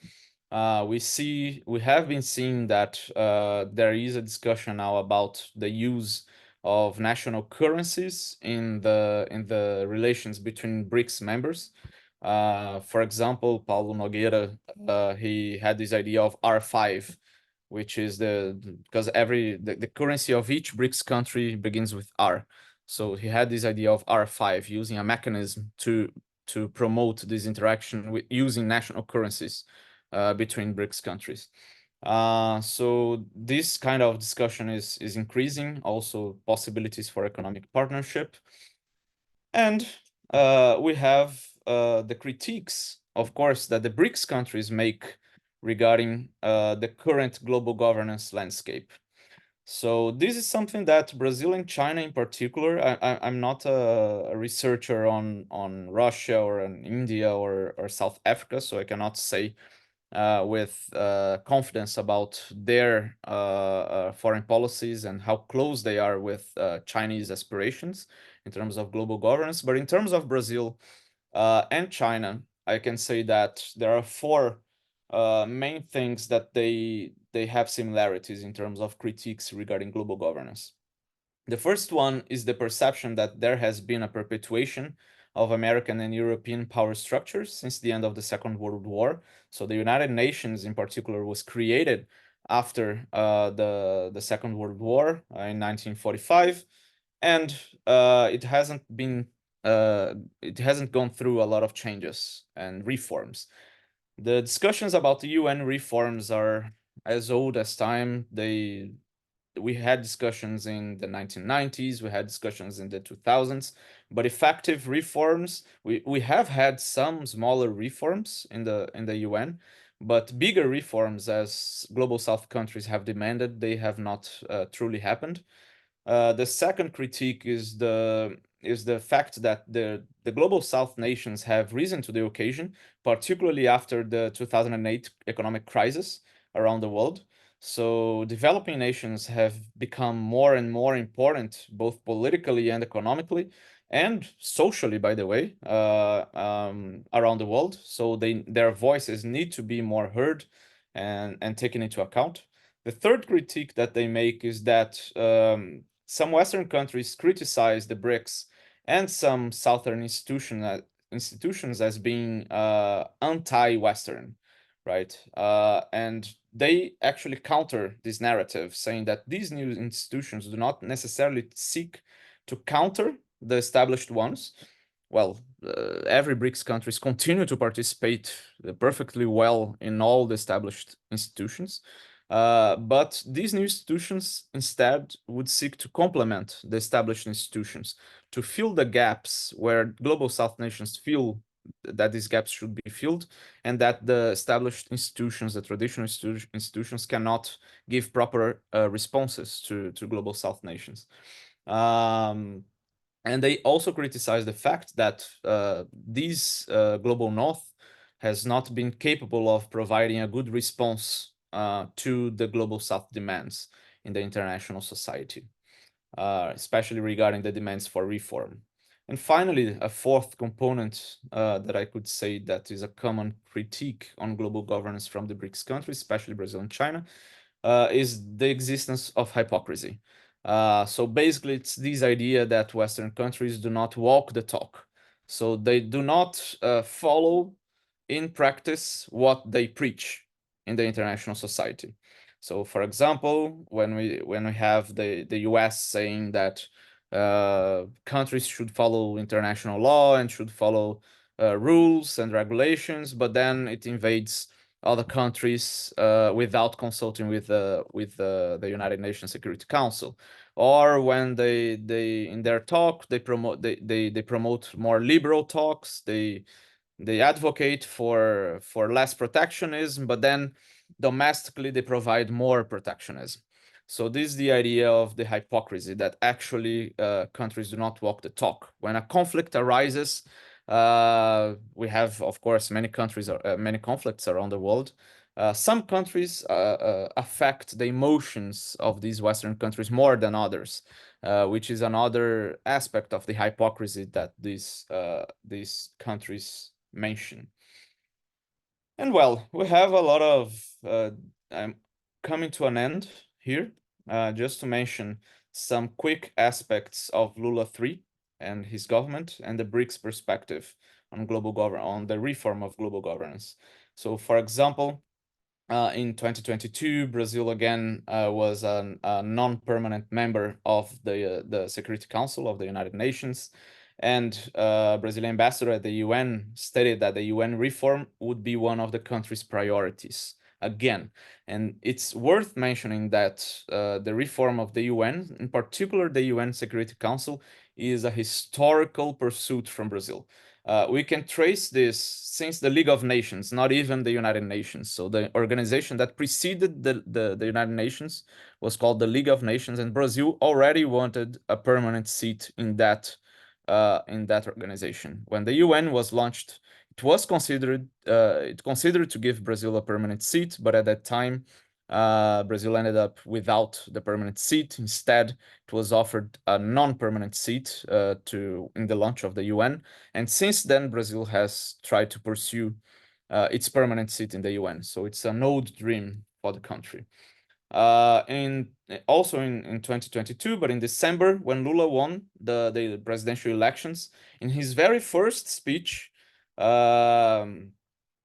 We have been seeing that there is a discussion now about the use of national currencies in the relations between BRICS members. For example, Paulo Nogueira, he had this idea of R5, which is because the currency of each BRICS country begins with R. So he had this idea of R5, using a mechanism to promote this interaction with using national currencies between BRICS countries. So this kind of discussion is increasing, also possibilities for economic partnership. And we have the critiques, of course, that the BRICS countries make regarding the current global governance landscape. So this is something that Brazil and China in particular, I'm not a researcher on Russia or on India or South Africa, so I cannot say with confidence about their foreign policies and how close they are with Chinese aspirations in terms of global governance. But in terms of Brazil and China, I can say that there are four main things that they have similarities in terms of critiques regarding global governance. The first one is the perception that there has been a perpetuation of American and European power structures since the end of the Second World War. So the United Nations in particular was created after the Second World War in 1945, and it hasn't gone through a lot of changes and reforms. The discussions about the UN reforms are as old as time. We had discussions in the 1990s, we had discussions in the 2000s, but effective reforms, we have had some smaller reforms in the UN, but bigger reforms, as Global South countries have demanded, they have not truly happened. The second critique is the fact that the Global South nations have risen to the occasion, particularly after the 2008 economic crisis around the world. So developing nations have become more and more important, both politically and economically, and socially, by the way, around the world. So their voices need to be more heard and taken into account. The third critique that they make is that some Western countries criticize the BRICS and some Southern institutions as being anti-Western, right? And they actually counter this narrative, saying that these new institutions do not necessarily seek to counter the established ones. Well, every BRICS countries continue to participate perfectly well in all the established institutions. But these new institutions instead would seek to complement the established institutions, to fill the gaps where Global South nations feel that these gaps should be filled, and that the established institutions, the traditional institutions, cannot give proper responses to Global South nations. And they also criticize the fact that this Global North has not been capable of providing a good response to the Global South demands in the international society, especially regarding the demands for reform. And finally, a fourth component that I could say that is a common critique on global governance from the BRICS countries, especially Brazil and China, is the existence of hypocrisy. So basically, it's this idea that Western countries do not walk the talk. So they do not follow in practice what they preach in the international society. So, for example, when we have the US saying that countries should follow international law and should follow rules and regulations, but then it invades other countries without consulting with the United Nations Security Council, or when they in their talk they promote more liberal talks, they advocate for less protectionism, but then domestically they provide more protectionism. So this is the idea of the hypocrisy, that actually countries do not walk the talk. When a conflict arises, we have, of course, many conflicts around the world. Some countries affect the emotions of these Western countries more than others, which is another aspect of the hypocrisy that these countries mention. And well, we have a lot of I'm coming to an end here, just to mention some quick aspects of Lula 3 and his government and the BRICS perspective on on the reform of global governance. So, for example, in 2022, Brazil again was a non-permanent member of the Security Council of the United Nations, and Brazilian ambassador at the UN stated that the UN reform would be one of the country's priorities again. And it's worth mentioning that the reform of the UN, in particular the UN Security Council, is a historical pursuit from Brazil. We can trace this since the League of Nations, not even the United Nations. So the organization that preceded the United Nations was called the League of Nations, and Brazil already wanted a permanent seat in that organization. When the UN was launched, it was considered to give Brazil a permanent seat, but at that time, Brazil ended up without the permanent seat. Instead, it was offered a non-permanent seat in the launch of the UN. And since then, Brazil has tried to pursue its permanent seat in the UN. So it's an old dream for the country. Also in 2022, but in December, when Lula won the presidential elections, in his very first speech,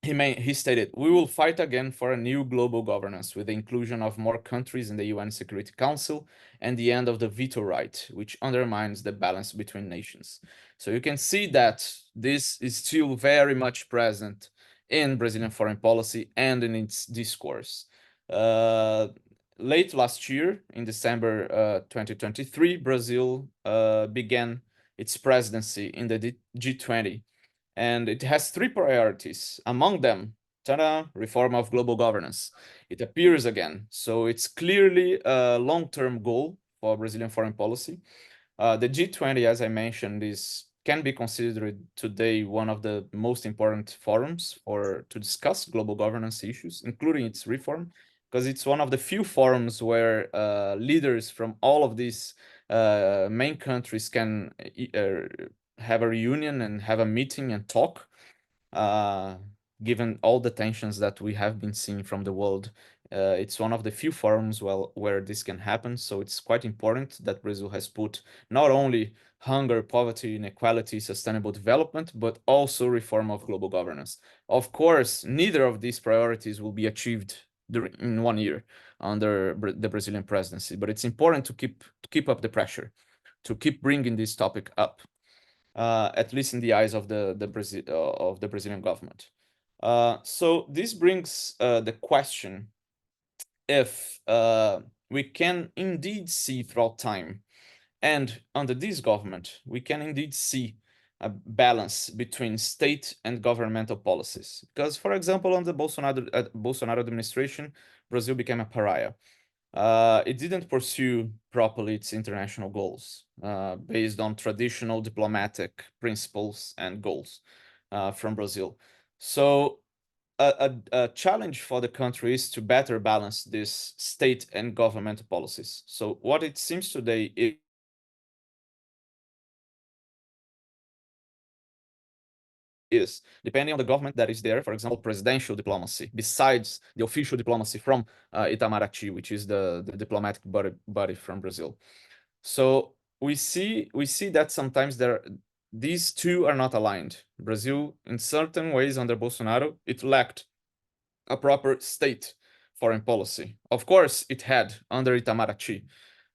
he stated, "We will fight again for a new global governance with the inclusion of more countries in the UN Security Council and the end of the veto right, which undermines the balance between nations." So you can see that this is still very much present in Brazilian foreign policy and in its discourse. Late last year, in December 2023, Brazil began its presidency in the G20. And it has three priorities. Among them, reform of global governance. It appears again. So it's clearly a long-term goal for Brazilian foreign policy. The G20, as I mentioned, can be considered today one of the most important forums to discuss global governance issues, including its reform, because it's one of the few forums where leaders from all of these main countries can have a reunion and have a meeting and talk, given all the tensions that we have been seeing from the world. It's one of the few forums where this can happen. So it's quite important that Brazil has put not only hunger, poverty, inequality, sustainable development, but also reform of global governance. Of course, neither of these priorities will be achieved in 1 year under the Brazilian presidency, but it's important to keep up the pressure, to keep bringing this topic up. At least in the eyes of the Brazilian government. So this brings the question if we can indeed see throughout time, and under this government, we can indeed see a balance between state and governmental policies. Because, for example, under Bolsonaro administration, Brazil became a pariah. It didn't pursue properly its international goals based on traditional diplomatic principles and goals from Brazil. So a challenge for the country is to better balance this state and governmental policies. So what it seems today is, depending on the government that is there, for example, presidential diplomacy, besides the official diplomacy from Itamaraty, which is the diplomatic body from Brazil. So we see that sometimes these two are not aligned. Brazil, in certain ways under Bolsonaro, it lacked a proper state foreign policy. Of course, it had under Itamaraty,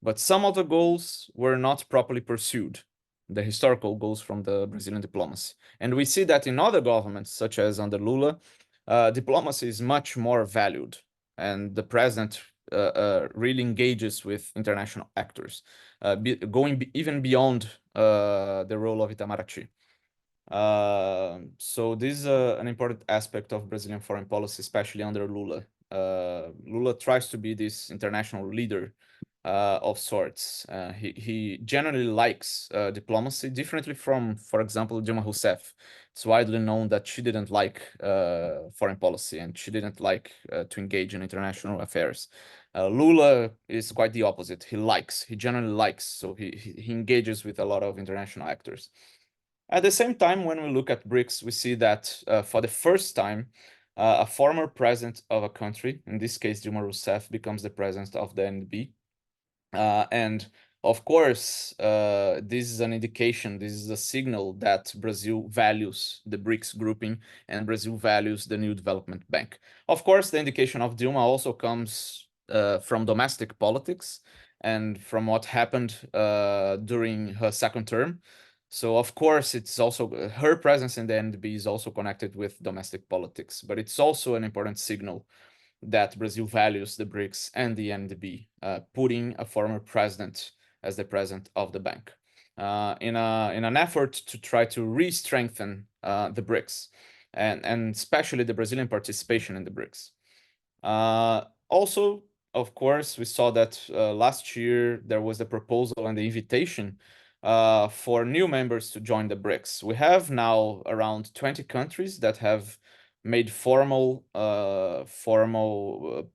but some of the goals were not properly pursued, the historical goals from the Brazilian diplomacy. And we see that in other governments, such as under Lula, diplomacy is much more valued, and the president really engages with international actors, going even beyond the role of Itamaraty. So this is an important aspect of Brazilian foreign policy, especially under Lula. Lula tries to be this international leader of sorts. He generally likes diplomacy differently from, for example, Dilma Rousseff. It's widely known that she didn't like foreign policy and she didn't like to engage in international affairs. Lula is quite the opposite. He generally likes, so he engages with a lot of international actors. At the same time, when we look at BRICS, we see that for the first time, a former president of a country, in this case, Dilma Rousseff, becomes the president of the NB. And of course, this is an indication, this is a signal that Brazil values the BRICS grouping and Brazil values the new development bank. Of course, the indication of Dilma also comes from domestic politics and from what happened during her second term. So of course, it's also her presence in the NDB is also connected with domestic politics, but it's also an important signal that Brazil values the BRICS and the NDB, putting a former president as the president of the bank. in an effort to try to re-strengthen the BRICS, and especially the Brazilian participation in the BRICS. Also, of course, we saw that last year there was a proposal and the invitation for new members to join the BRICS. We have now around 20 countries that have made formal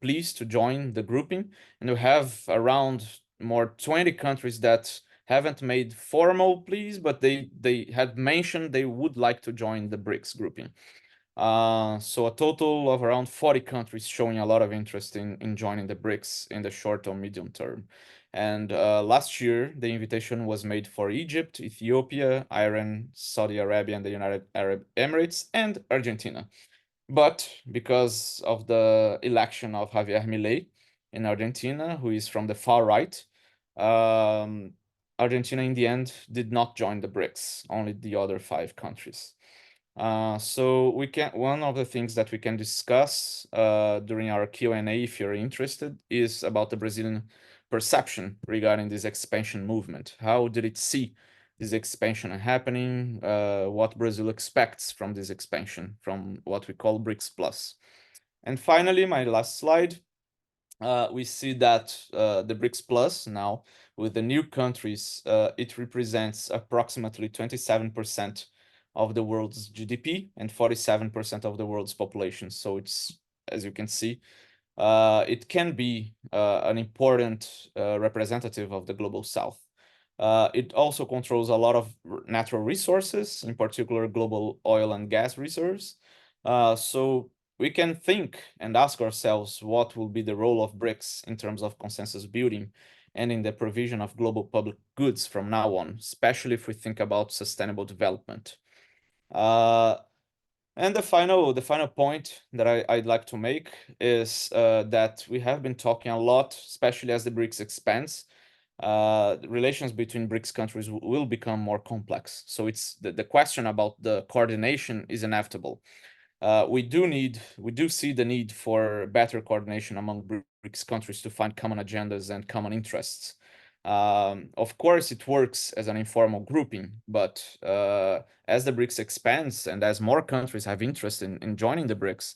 pleas to join the grouping, and we have around more 20 countries that haven't made formal pleas, but they had mentioned they would like to join the BRICS grouping. So a total of around 40 countries showing a lot of interest in joining the BRICS in the short or medium term. And last year, the invitation was made for Egypt, Ethiopia, Iran, Saudi Arabia, and the United Arab Emirates, and Argentina. But because of the election of Javier Milei in Argentina, who is from the far right, Argentina in the end did not join the BRICS, only the other 5 countries. So one of the things that we can discuss during our Q&A, if you're interested, is about the Brazilian perception regarding this expansion movement. How did it see this expansion happening? What Brazil expects from this expansion, from what we call BRICS Plus. And finally, my last slide, we see that the BRICS Plus now, with the new countries, it represents approximately 27% of the world's GDP and 47% of the world's population. So it's, as you can see, it can be an important representative of the global South. It also controls a lot of natural resources, in particular global oil and gas reserves. So we can think and ask ourselves what will be the role of BRICS in terms of consensus building and in the provision of global public goods from now on, especially if we think about sustainable development. And the final point that I'd like to make is that we have been talking a lot, especially as the BRICS expands, relations between BRICS countries will become more complex. So it's the question about the coordination is inevitable. We do see the need for better coordination among BRICS countries to find common agendas and common interests. Of course, it works as an informal grouping, but as the BRICS expands and as more countries have interest in joining the BRICS,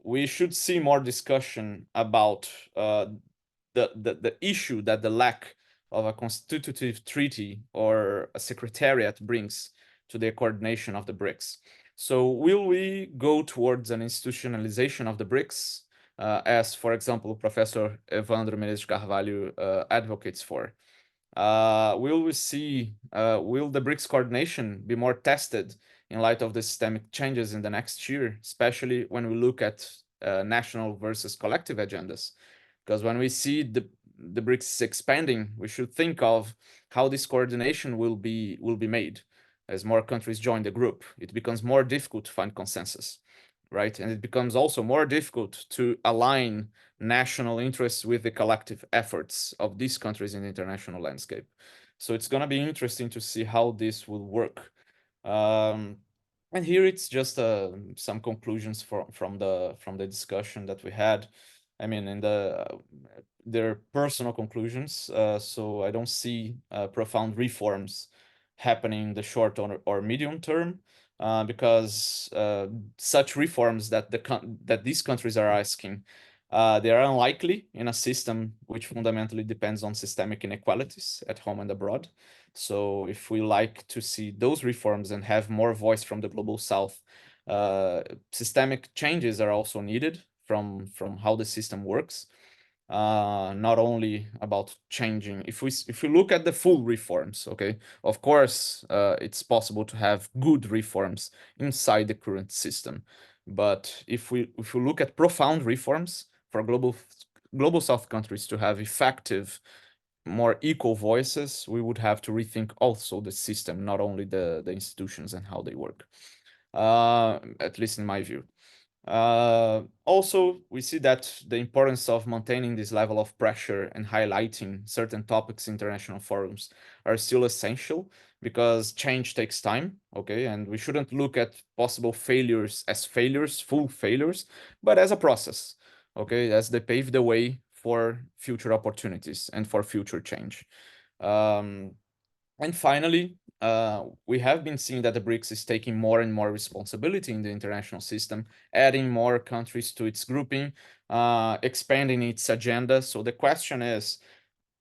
we should see more discussion about the issue that the lack of a constitutive treaty or a secretariat brings to the coordination of the BRICS. So will we go towards an institutionalization of the BRICS, as, for example, Professor Evandro Menezes Carvalho advocates for? Will the BRICS coordination be more tested in light of the systemic changes in the next year, especially when we look at national versus collective agendas? Because when we see the BRICS expanding, we should think of how this coordination will be made. As more countries join the group, it becomes more difficult to find consensus, right? And it becomes also more difficult to align national interests with the collective efforts of these countries in the international landscape. So it's going to be interesting to see how this will work. And here it's just some conclusions from the discussion that we had. I mean, they're personal conclusions, so I don't see profound reforms happening in the short or medium term, because such reforms that these countries are asking, they are unlikely in a system which fundamentally depends on systemic inequalities at home and abroad. So if we like to see those reforms and have more voice from the global South, systemic changes are also needed from how the system works. Not only about changing. If we look at the full reforms, okay, of course, it's possible to have good reforms inside the current system. But if we look at profound reforms for global South countries to have effective, more equal voices, we would have to rethink also the system, not only the institutions and how they work. At least in my view. Also, we see that the importance of maintaining this level of pressure and highlighting certain topics in international forums are still essential, because change takes time, okay? And we shouldn't look at possible failures as failures, full failures, but as a process, okay? As they pave the way for future opportunities and for future change. And finally, we have been seeing that the BRICS is taking more and more responsibility in the international system, adding more countries to its grouping, expanding its agenda. So the question is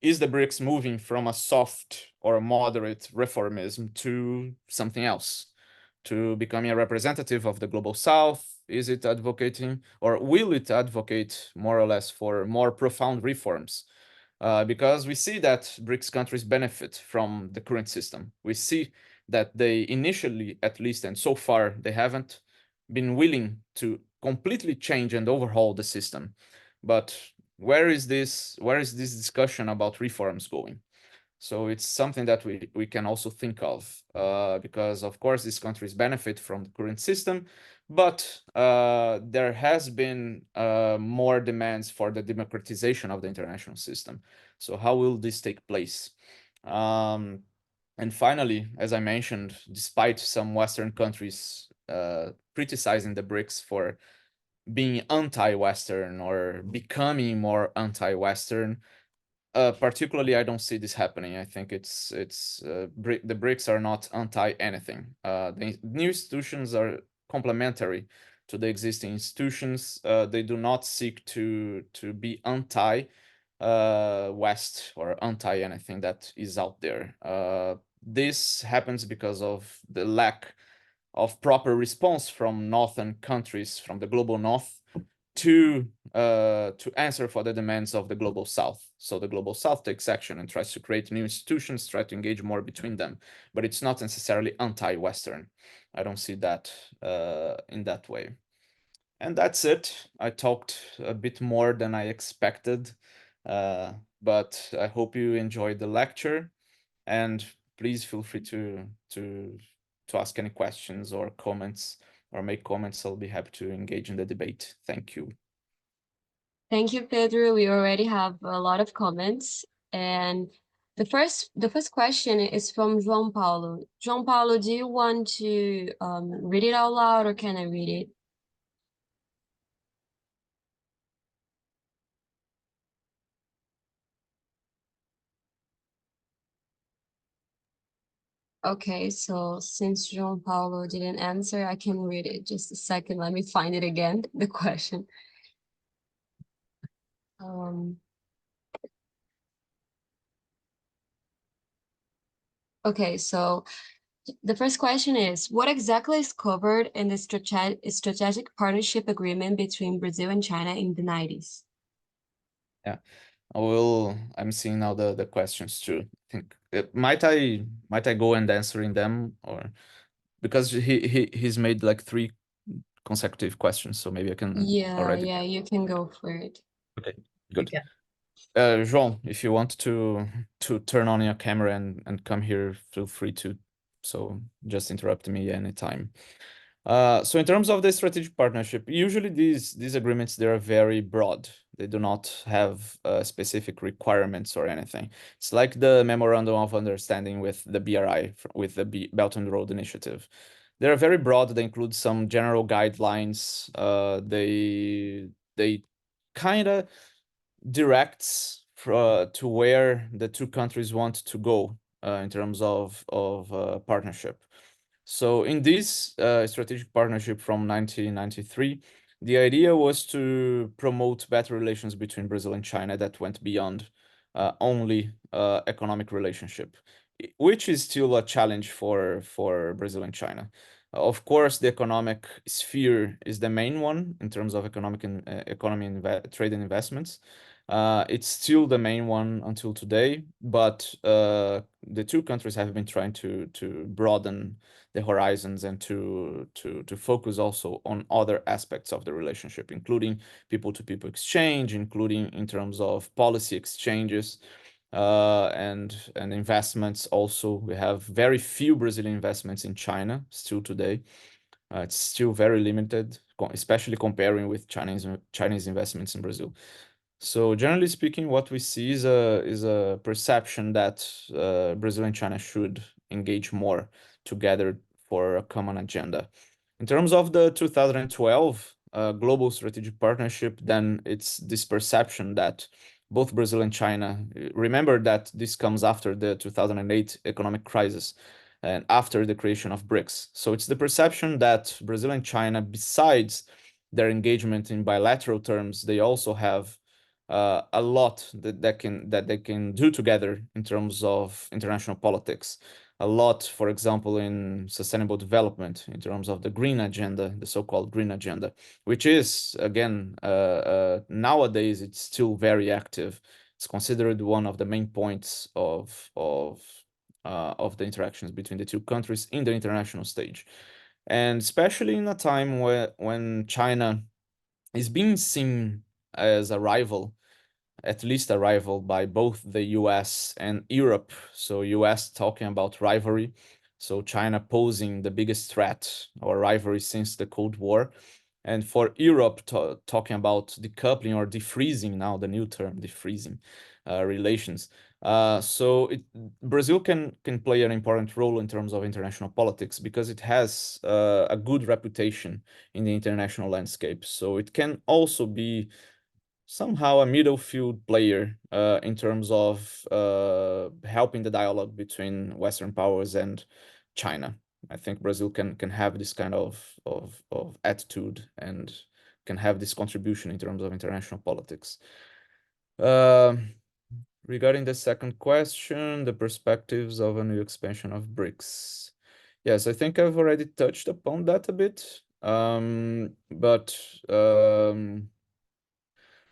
the BRICS moving from a soft or a moderate reformism to something else, to becoming a representative of the global South? Is it advocating, or will it advocate more or less for more profound reforms? Because we see that BRICS countries benefit from the current system. We see that they initially, at least, and so far, they haven't been willing to completely change and overhaul the system. But where is this discussion about reforms going? So it's something that we can also think of, because of course these countries benefit from the current system, but there has been more demands for the democratization of the international system. So how will this take place? And finally, as I mentioned, despite some Western countries criticizing the BRICS for being anti-Western or becoming more anti-Western, particularly, I don't see this happening. I think the BRICS are not anti anything. The new institutions are complementary to the existing institutions. They do not seek to be anti West or anti anything that is out there. This happens because of the lack of proper response from northern countries, from the global north, to answer for the demands of the global South. So the global South takes action and tries to create new institutions, try to engage more between them, but it's not necessarily anti-Western. I don't see that in that way. And that's it. I talked a bit more than I expected, but I hope you enjoyed the lecture, and please feel free to ask any questions or comments or make comments. I'll be happy to engage in the debate. Thank you. Thank you, Pedro. We already have a lot of comments. And the first question is from João Paulo. João Paulo, do you want to read it out loud, or can I read it? Okay, so since João Paulo didn't answer, I can read it. Just a second, let me find it again, the question. Okay, so the first question is, what exactly is covered in the strategic partnership agreement between Brazil and China in the 90s? Yeah, I'm seeing now the questions too. I think might I go and answering them, or because he's made like 3 consecutive questions, so maybe I can already. Yeah, you can go for it. Okay, good. Yeah. João, if you want to turn on your camera and come here, feel free to. So just interrupt me anytime. So in terms of the strategic partnership, usually these agreements, they are very broad. They do not have specific requirements or anything. It's like the Memorandum of Understanding with the BRI, with the Belt and Road Initiative. They're very broad. They include some general guidelines. They kind of directs to where the two countries want to go in terms of partnership. So in this strategic partnership from 1993, the idea was to promote better relations between Brazil and China that went beyond only economic relationship, which is still a challenge for Brazil and China. Of course, the economic sphere is the main one in terms of economy, trade and investments. It's still the main one until today, but the two countries have been trying to broaden the horizons and to focus also on other aspects of the relationship, including people-to-people exchange, including in terms of policy exchanges and investments. Also, we have very few Brazilian investments in China still today. It's still very limited, especially comparing with Chinese investments in Brazil. So generally speaking, what we see is a perception that Brazil and China should engage more together for a common agenda. In terms of the 2012 global strategic partnership, then it's this perception that both Brazil and China. Remember that this comes after the 2008 economic crisis and after the creation of BRICS. So it's the perception that Brazil and China, besides their engagement in bilateral terms, they also have a lot that they can do together in terms of international politics. A lot, for example, in sustainable development, in terms of the green agenda, the so-called green agenda, which is, again, nowadays it's still very active. It's considered one of the main points of the interactions between the two countries in the international stage, and especially in a time when China is being seen as a rival, at least a rival by both the US and Europe. So US talking about rivalry, so China posing the biggest threat or rivalry since the Cold War. And for Europe, talking about decoupling or defreezing, now the new term, defreezing relations. So Brazil can play an important role in terms of international politics because it has a good reputation in the international landscape. So it can also be somehow a middle field player in terms of helping the dialogue between Western powers and China. I think Brazil can have this kind of attitude and can have this contribution in terms of international politics. Regarding the second question, the perspectives of a new expansion of BRICS. Yes, I think I've already touched upon that a bit.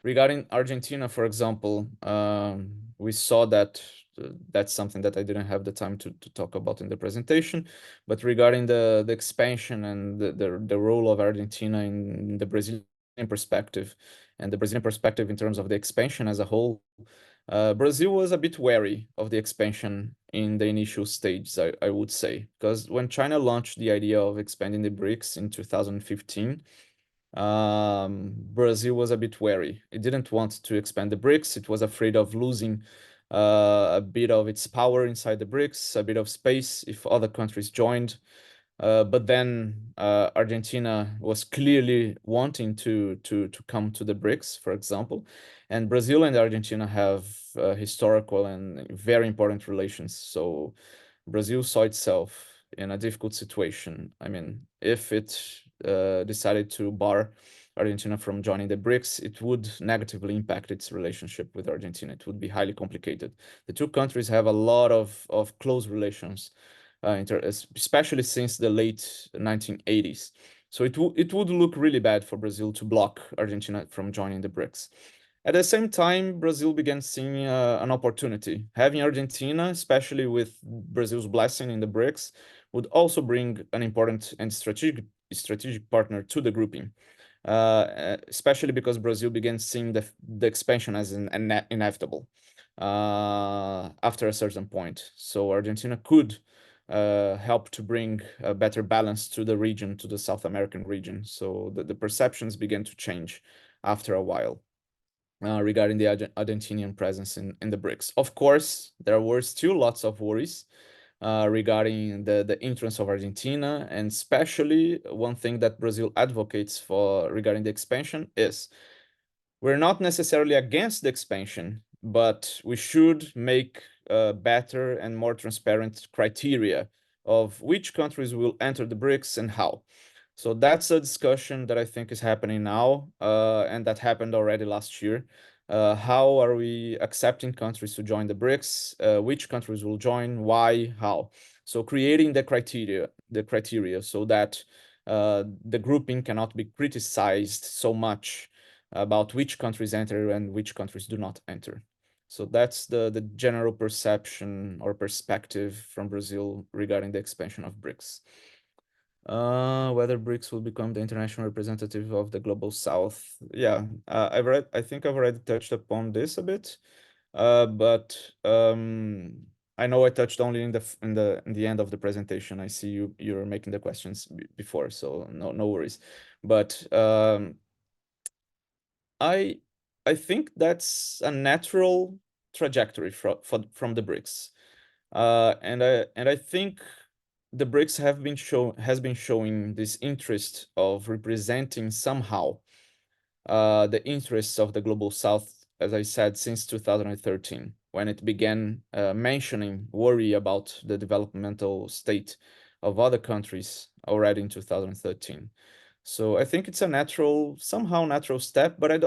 Regarding Argentina, for example, we saw that that's something that I didn't have the time to talk about in the presentation. But regarding the expansion and the role of Argentina in the Brazilian perspective, and the Brazilian perspective in terms of the expansion as a whole, Brazil was a bit wary of the expansion in the initial stages, I would say, because when China launched the idea of expanding the BRICS in 2015, Brazil was a bit wary. It didn't want to expand the BRICS. It was afraid of losing a bit of its power inside the BRICS, a bit of space if other countries joined. But then Argentina was clearly wanting to come to the BRICS, for example. And Brazil and Argentina have historical and very important relations. So Brazil saw itself in a difficult situation. I mean, if it decided to bar Argentina from joining the BRICS, it would negatively impact its relationship with Argentina. It would be highly complicated. The two countries have a lot of close relations, especially since the late 1980s. So it would look really bad for Brazil to block Argentina from joining the BRICS. At the same time, Brazil began seeing an opportunity. Having Argentina, especially with Brazil's blessing in the BRICS, would also bring an important and strategic partner to the grouping, especially because Brazil began seeing the expansion as inevitable after a certain point. So Argentina could help to bring a better balance to the region, to the South American region. So the perceptions began to change after a while regarding the Argentinian presence in the BRICS. Of course, there were still lots of worries regarding the entrance of Argentina, and especially one thing that Brazil advocates for regarding the expansion is we're not necessarily against the expansion, but we should make better and more transparent criteria of which countries will enter the BRICS and how. So that's a discussion that I think is happening now, and that happened already last year. How are we accepting countries to join the BRICS? Which countries will join? Why? How? So creating the criteria so that the grouping cannot be criticized so much about which countries enter and which countries do not enter. So that's the general perception or perspective from Brazil regarding the expansion of BRICS. Whether BRICS will become the international representative of the global South. Yeah, I think I've already touched upon this a bit, but I know I touched only in the end of the presentation. I see you're making the questions before, so no worries. But I think that's a natural trajectory from the BRICS, and I think the BRICS has been showing this interest of representing somehow the interests of the global South as I said, since 2013, when it began mentioning worry about the developmental state of other countries already in 2013. So I think it's a somehow natural step, but I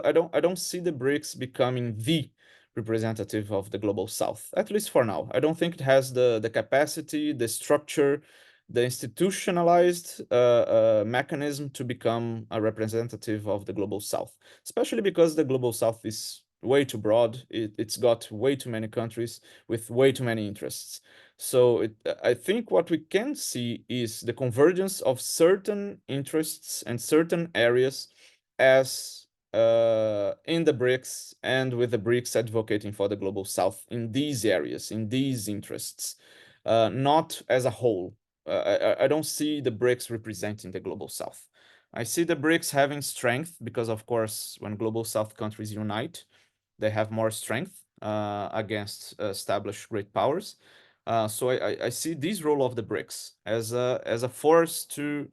don't see the BRICS becoming the representative of the global South, at least for now. I don't think it has the capacity, the structure, the institutionalized mechanism to become a representative of the global South, especially because the global South is way too broad. It's got way too many countries with way too many interests. So I think what we can see is the convergence of certain interests and certain areas as in the BRICS, and with the BRICS advocating for the global South in these areas, in these interests, not as a whole. I don't see the BRICS representing the global South. I see the BRICS having strength because, of course, when global South countries unite, they have more strength against established great powers. So I see this role of the BRICS as a force to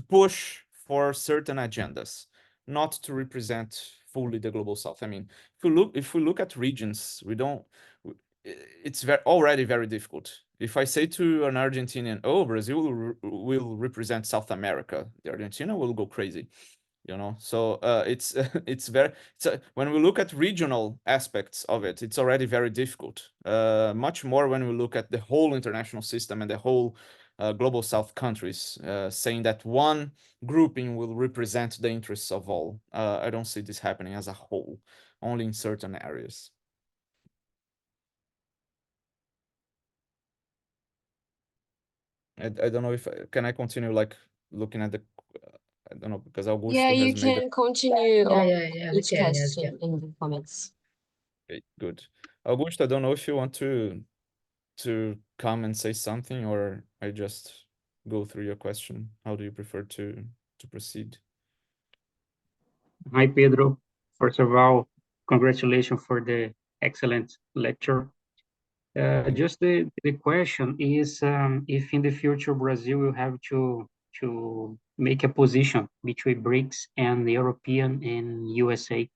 push for certain agendas, not to represent fully the global South. I mean, if we look at regions, it's already very difficult. If I say to an Argentinian, "Oh, Brazil will represent South America," the Argentina will go crazy. So it's when we look at regional aspects of it, it's already very difficult, much more when we look at the whole international system and the whole global South countries, saying that one grouping will represent the interests of all. I don't see this happening as a whole, only in certain areas. I don't know if can I continue like looking at the I don't know, because Augusto Yeah, you has made can continue Yeah, on yeah, we each can, yes, question in the comments. Okay, good. Augusto, I don't know if you want to come and say something, or I just go through your question. How do you prefer to proceed? Hi, Pedro. First of all, congratulations for the excellent lecture. Just the question is if in the future Brazil will have to make a position between BRICS and the European and USA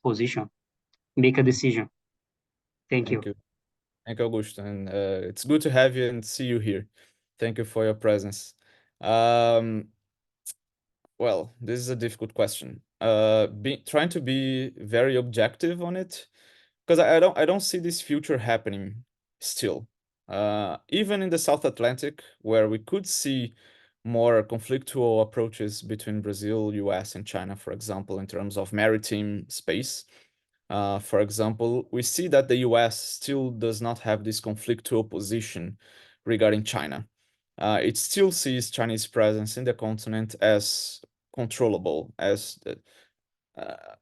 position, make a decision. Thank you. Thank you, Augusto. And it's good to have you and see you here. Thank you for your presence. Well, this is a difficult question. Trying to be very objective on it, because I don't see this future happening still. Even in the South Atlantic, where we could see more conflictual approaches between Brazil, US, and China, for example, in terms of maritime space. For example, we see that the US still does not have this conflictual position regarding China. It still sees Chinese presence in the continent as controllable, as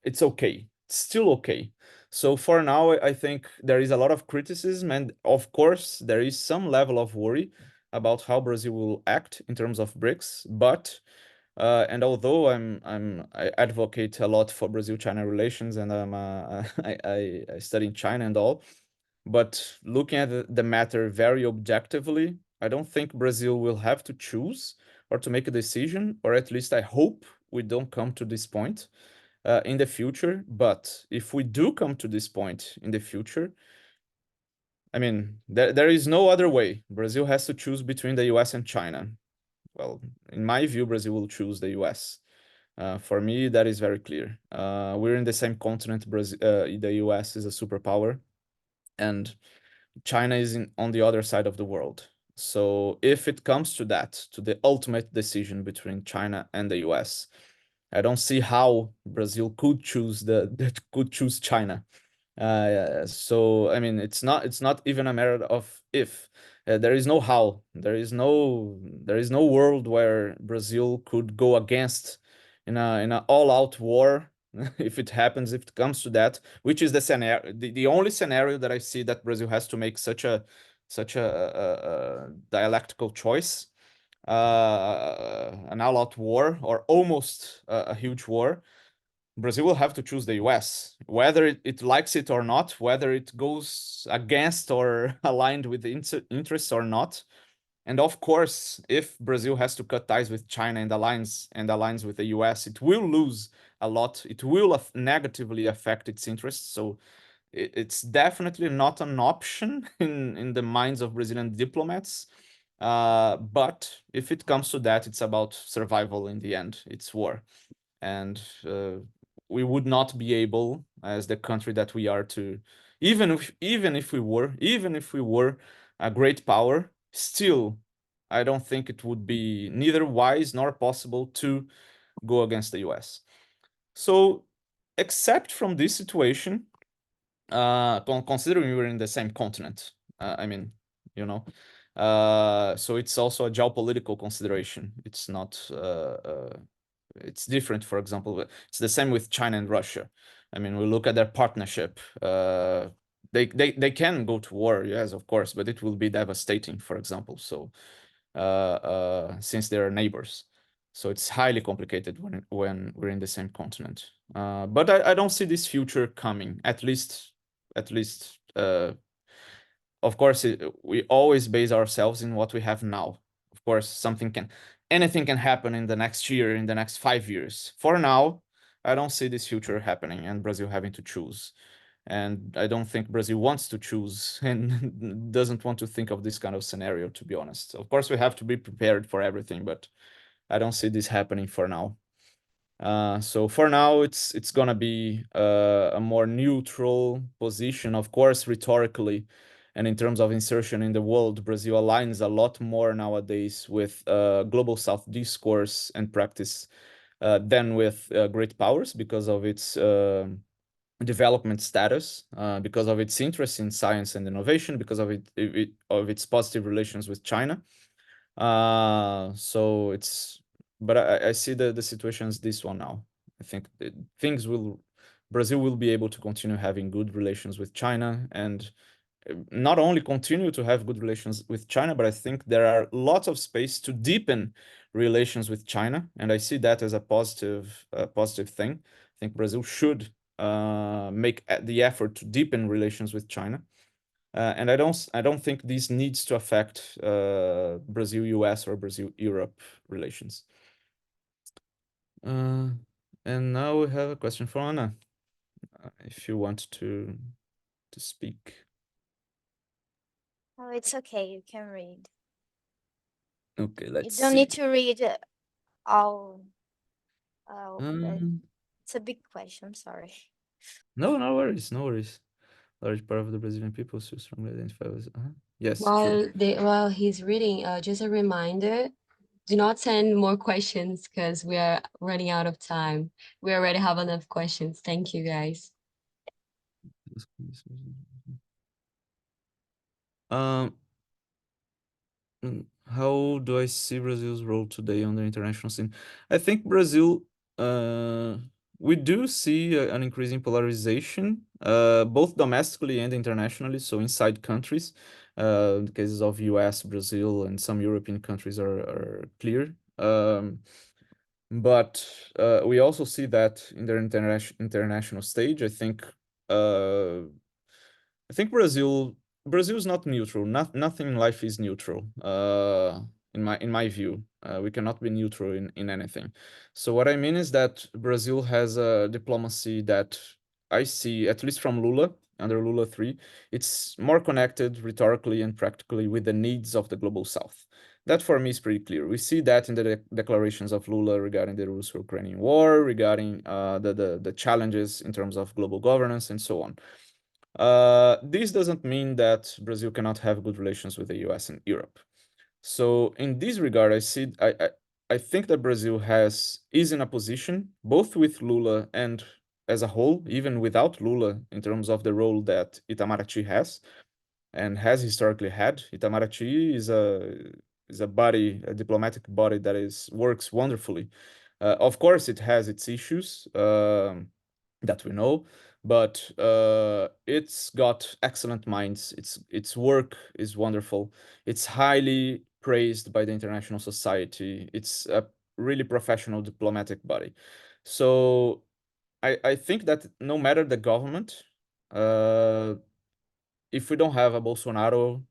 it's okay. It's still okay. So for now, I think there is a lot of criticism, and of course, there is some level of worry about how Brazil will act in terms of BRICS. But and although I advocate a lot for Brazil-China relations, and I study in China and all, but looking at the matter very objectively, I don't think Brazil will have to choose or to make a decision, or at least I hope we don't come to this point in the future. But if we do come to this point in the future, I mean, there is no other way. Brazil has to choose between the US and China. Well, in my view, Brazil will choose the US. For me, that is very clear. We're in the same continent. The US is a superpower, and China is on the other side of the world. So if it comes to that, to the ultimate decision between China and the US, I don't see how Brazil could choose China. So I mean, it's not even a matter of if. There is no how. There is no world where Brazil could go against in a all-out war if it comes to that, which is the scenario, the only scenario that I see that Brazil has to make such a dialectical choice, an all-out war or almost a huge war. Brazil will have to choose the US, whether it likes it or not, whether it goes against or aligned with the interests or not. And of course, if Brazil has to cut ties with China and aligns with the US, it will lose a lot. It will negatively affect its interests. So it's definitely not an option in the minds of Brazilian diplomats. But if it comes to that, it's about survival in the end. It's war. And we would not be able, as the country that we are, to even if we were a great power, still I don't think it would be neither wise nor possible to go against the US. So except from this situation, considering we're in the same continent, I mean, you know, so it's also a geopolitical consideration. It's not it's different. For example, it's the same with China and Russia. I mean, we look at their partnership. They can go to war, yes, of course, but it will be devastating, for example. So since they're neighbors, so it's highly complicated when we're in the same continent. But I don't see this future coming. At least, of course, we always base ourselves in what we have now. Of course, anything can happen in the next year, in the next 5 years. For now, I don't see this future happening and Brazil having to choose. And I don't think Brazil wants to choose and doesn't want to think of this kind of scenario, to be honest. Of course, we have to be prepared for everything, but I don't see this happening for now. So for now, it's gonna be a more neutral position. Of course, rhetorically, and in terms of insertion in the world, Brazil aligns a lot more nowadays with global South discourse and practice than with great powers because of its development status, because of its interest in science and innovation, because of its positive relations with China. So it's, but I see the situation as this one now. I think Brazil will be able to continue having good relations with China, and not only continue to have good relations with China, but I think there are lots of space to deepen relations with China, and I see that as a positive thing. I think Brazil should make the effort to deepen relations with China. And I don't think this needs to affect Brazil-US or Brazil-Europe relations. And now we have a question from Anna, if you want to speak. Oh, it's okay. You can read. Okay, You let's don't see. need to read all. Um, It's a big question. Sorry. no worries. Large part of the Brazilian people still strongly identify with. Yes, true. While he's reading, just a reminder, do not send more questions because we are running out of time. We already have enough questions. Thank you, guys. How do I see Brazil's role today on the international scene? I think Brazil, we do see an increasing polarization, both domestically and internationally, so inside countries. The cases of US, Brazil, and some European countries are clear. But we also see that in the international stage. I think Brazil is not neutral. Nothing in life is neutral. In my view, we cannot be neutral in anything. So what I mean is that Brazil has a diplomacy that I see, at least from Lula, under Lula 3, it's more connected rhetorically and practically with the needs of the global South. That for me is pretty clear. We see that in the declarations of Lula regarding the Russo-Ukrainian war, regarding the challenges in terms of global governance and so on. This doesn't mean that Brazil cannot have good relations with the US and Europe. So in this regard, I think that Brazil is in a position, both with Lula and as a whole, even without Lula, in terms of the role that Itamaraty has and has historically had. Itamaraty is a body, a diplomatic body that works wonderfully. Of course, it has its issues that we know, but it's got excellent minds. Its work is wonderful. It's highly praised by the international society. It's a really professional diplomatic body. So I think that no matter the government, if we don't have a Bolsonaro,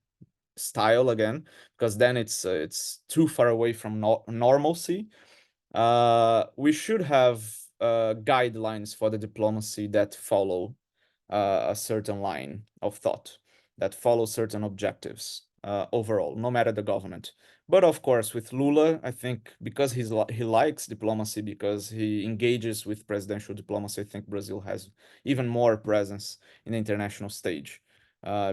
style again, because then it's too far away from normalcy. We should have guidelines for the diplomacy that follow a certain line of thought, that follow certain objectives overall, no matter the government. But of course, with Lula, I think because he likes diplomacy, because he engages with presidential diplomacy, I think Brazil has even more presence in the international stage,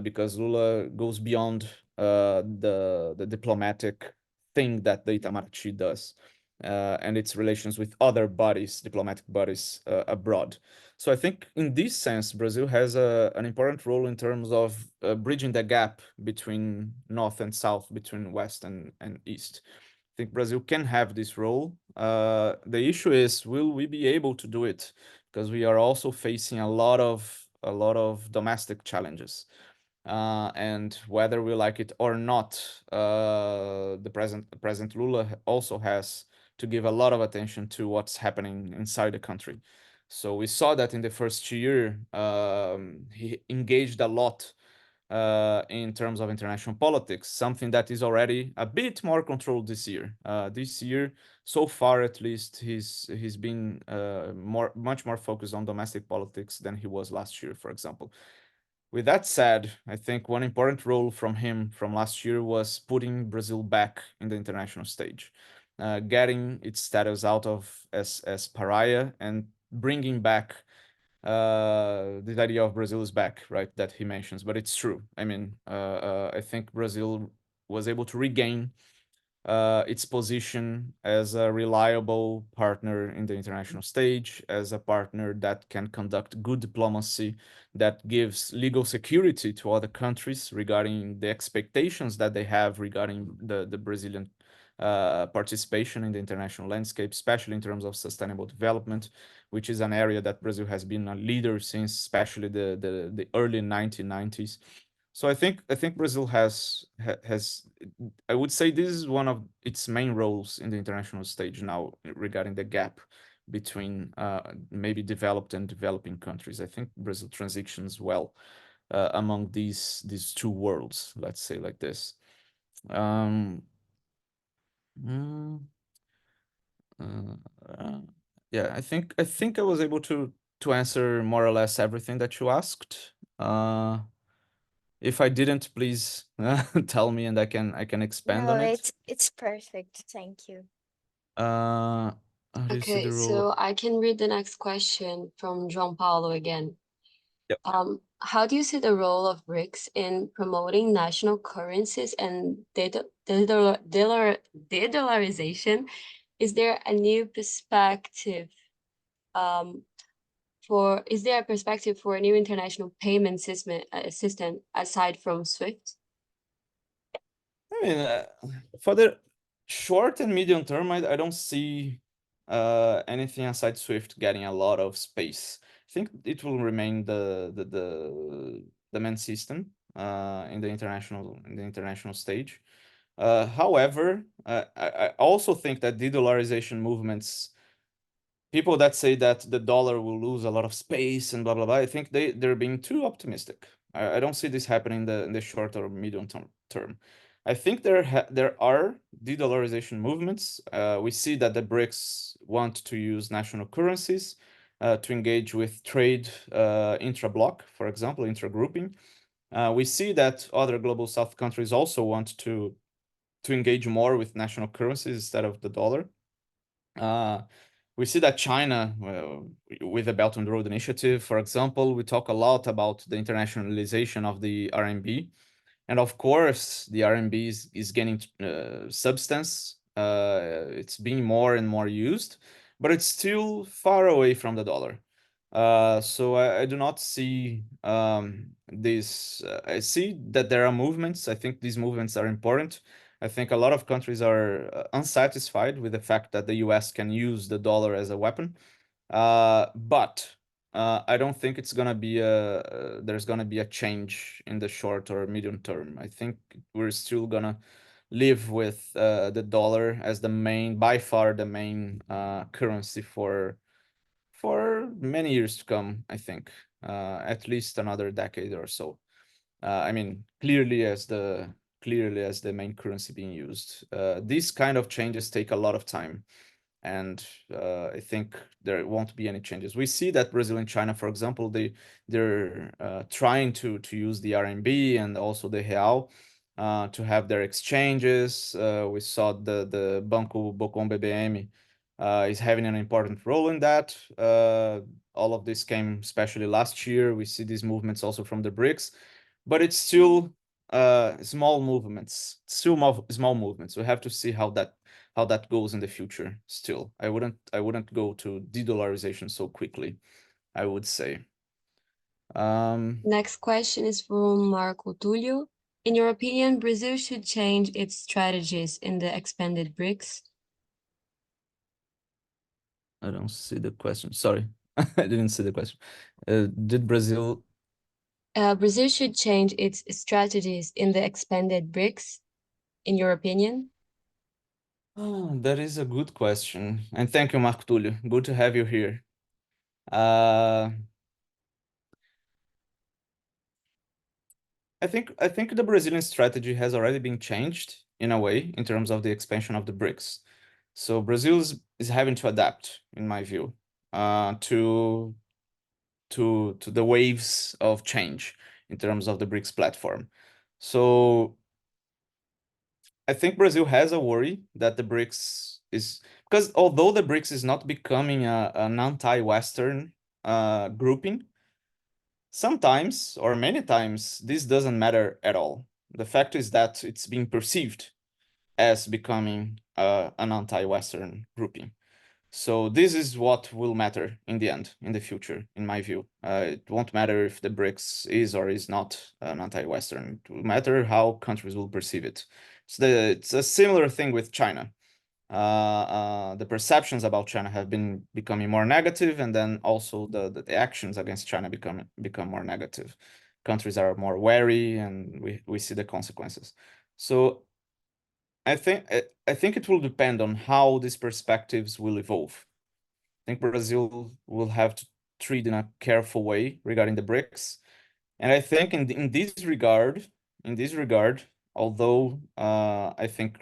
because Lula goes beyond the diplomatic thing that the Itamaraty does, and its relations with other bodies, diplomatic bodies abroad. So I think in this sense, Brazil has an important role in terms of bridging the gap between North and South, between West and East. I think Brazil can have this role. The issue is, will we be able to do it? Because we are also facing a lot of domestic challenges. And whether we like it or not, the President Lula also has to give a lot of attention to what's happening inside the country. So we saw that in the first year, he engaged a lot in terms of international politics, something that is already a bit more controlled this year. This year, so far at least, he's been much more focused on domestic politics than he was last year, for example. With that said, I think one important role from him from last year was putting Brazil back in the international stage, getting its status out of as pariah and bringing back this idea of Brazil is back, right? That he mentions, but it's true. I mean, I think Brazil was able to regain its position as a reliable partner in the international stage, as a partner that can conduct good diplomacy, that gives legal security to other countries regarding the expectations that they have regarding the Brazilian participation in the international landscape, especially in terms of sustainable development, which is an area that Brazil has been a leader since, especially the early 1990s. So I think Brazil has I would say this is one of its main roles in the international stage now regarding the gap between maybe developed and developing countries. I think Brazil transitions well among these two worlds, let's say like this. Mm, yeah, I think I was able to answer more or less everything that you asked. If I didn't, please tell me and I can expand No, on it. it's perfect. Thank you. How do you see Okay, the role? so I can read the next question from João Paulo again. Yep. How do you see the role of BRICS in promoting national currencies and de-dollarization? Is there a new perspective is there a perspective for a new international payment system aside from SWIFT? I mean, for the short and medium term, I don't see anything aside SWIFT getting a lot of space. I think it will remain the main system in the international stage. However, I also think that de-dollarization movements, people that say that the dollar will lose a lot of space and blah blah blah, I think they're being too optimistic. I don't see this happening in the short or medium term. I think there are de-dollarization movements. We see that the BRICS want to use national currencies to engage with trade intra-block, for example, intra-grouping. We see that other global South countries also want to engage more with national currencies instead of the dollar. We see that China, with the Belt and Road Initiative, for example, we talk a lot about the internationalization of the RMB. And of course, the RMB is gaining substance. It's being more and more used, but it's still far away from the dollar. So I do not see this. I see that there are movements. I think these movements are important. I think a lot of countries are unsatisfied with the fact that the US can use the dollar as a weapon. But I don't think it's gonna be there's gonna be a change in the short or medium term. I think we're still gonna live with the dollar as the main, by far the main currency for many years to come. I think at least another decade or so. I mean, clearly as the clearly as the main currency being used. These kind of changes take a lot of time, and I think there won't be any changes. We see that Brazil and China, for example, they're trying to use the RMB and also the real to have their exchanges. We saw the Banco Bocom BBM is having an important role in that. All of this came especially last year. We see these movements also from the BRICS, but it's still small movements. Small movements. We have to see how that goes in the future. Still, I wouldn't go to de-dollarization so quickly, I would say. Next question is from Marco Tulio. In your opinion, Brazil should change its strategies in the expanded BRICS? I don't see the question. Sorry, I didn't see the question. Did Brazil? Brazil should change its strategies in the expanded BRICS, in your opinion? Oh, that is a good question. And thank you, Marco Tulio. Good to have you here. I think the Brazilian strategy has already been changed in a way in terms of the expansion of the BRICS. So Brazil is having to adapt, in my view, to the waves of change in terms of the BRICS platform. So I think Brazil has a worry that the BRICS is, because although the BRICS is not becoming an anti-Western grouping, sometimes or many times this doesn't matter at all. The fact is that it's being perceived as becoming an anti-Western grouping. So this is what will matter in the end, in the future, in my view. It won't matter if the BRICS is or is not an anti-Western. It will matter how countries will perceive it. It's a similar thing with China. The perceptions about China have been becoming more negative, and then also the actions against China become more negative. Countries are more wary, and we see the consequences. So I think it will depend on how these perspectives will evolve. I think Brazil will have to treat in a careful way regarding the BRICS, and I think in this regard, although I think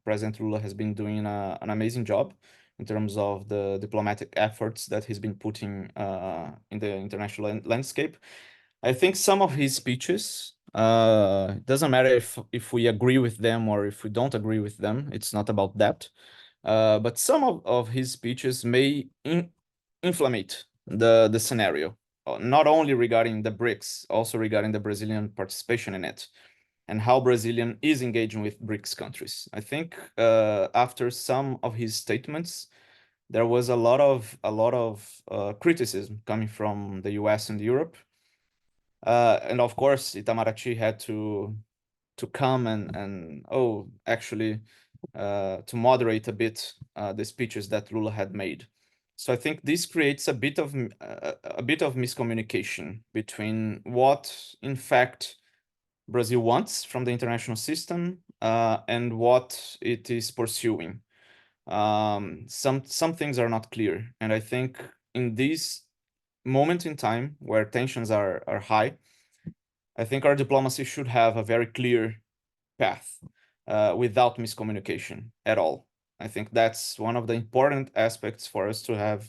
President Lula has been doing an amazing job in terms of the diplomatic efforts that he's been putting in the international landscape, I think some of his speeches, it doesn't matter if we agree with them or if we don't agree with them, it's not about that. But some of his speeches may inflammate the scenario, not only regarding the BRICS, also regarding the Brazilian participation in it, and how Brazilian is engaging with BRICS countries. I think after some of his statements, there was a lot of criticism coming from the US and Europe. And of course, Itamaraty had to come and actually to moderate a bit the speeches that Lula had made. So I think this creates a bit of miscommunication between what, in fact, Brazil wants from the international system and what it is pursuing. Some things are not clear, and I think in this moment in time where tensions are high, I think our diplomacy should have a very clear path without miscommunication at all. I think that's one of the important aspects for us to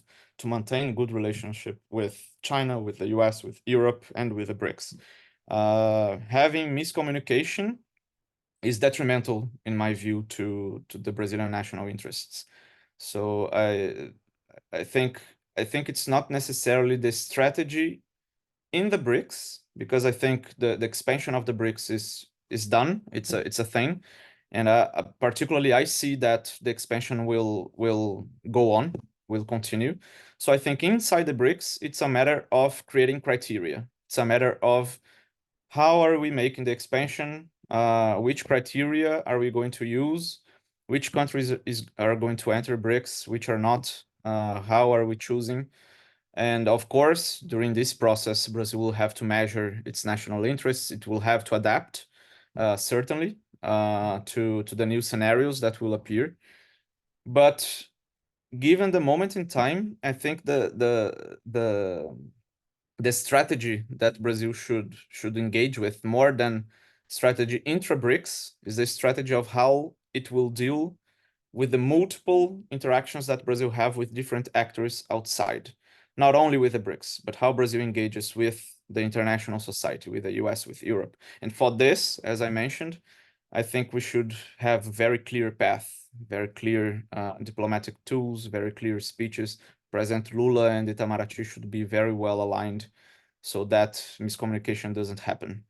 maintain good relationship with China, with the US, with Europe, and with the BRICS. Having miscommunication is detrimental, in my view, to the Brazilian national interests. So I think it's not necessarily the strategy in the BRICS, because I think the expansion of the BRICS is done. It's a thing, and particularly I see that the expansion will go on, will continue. So I think inside the BRICS, it's a matter of creating criteria. It's a matter of how are we making the expansion, which criteria are we going to use, which countries are going to enter BRICS, which are not, how are we choosing? And of course, during this process, Brazil will have to measure its national interests. It will have to adapt, certainly, to the new scenarios that will appear. But given the moment in time, I think the strategy that Brazil should engage with, more than strategy intra-BRICS is the strategy of how it will deal with the multiple interactions that Brazil have with different actors outside, not only with the BRICS, but how Brazil engages with the international society, with the US, with Europe. And for this, as I mentioned, I think we should have very clear path, very clear diplomatic tools, very clear speeches. President Lula and Itamaraty should be very well aligned so that miscommunication doesn't happen,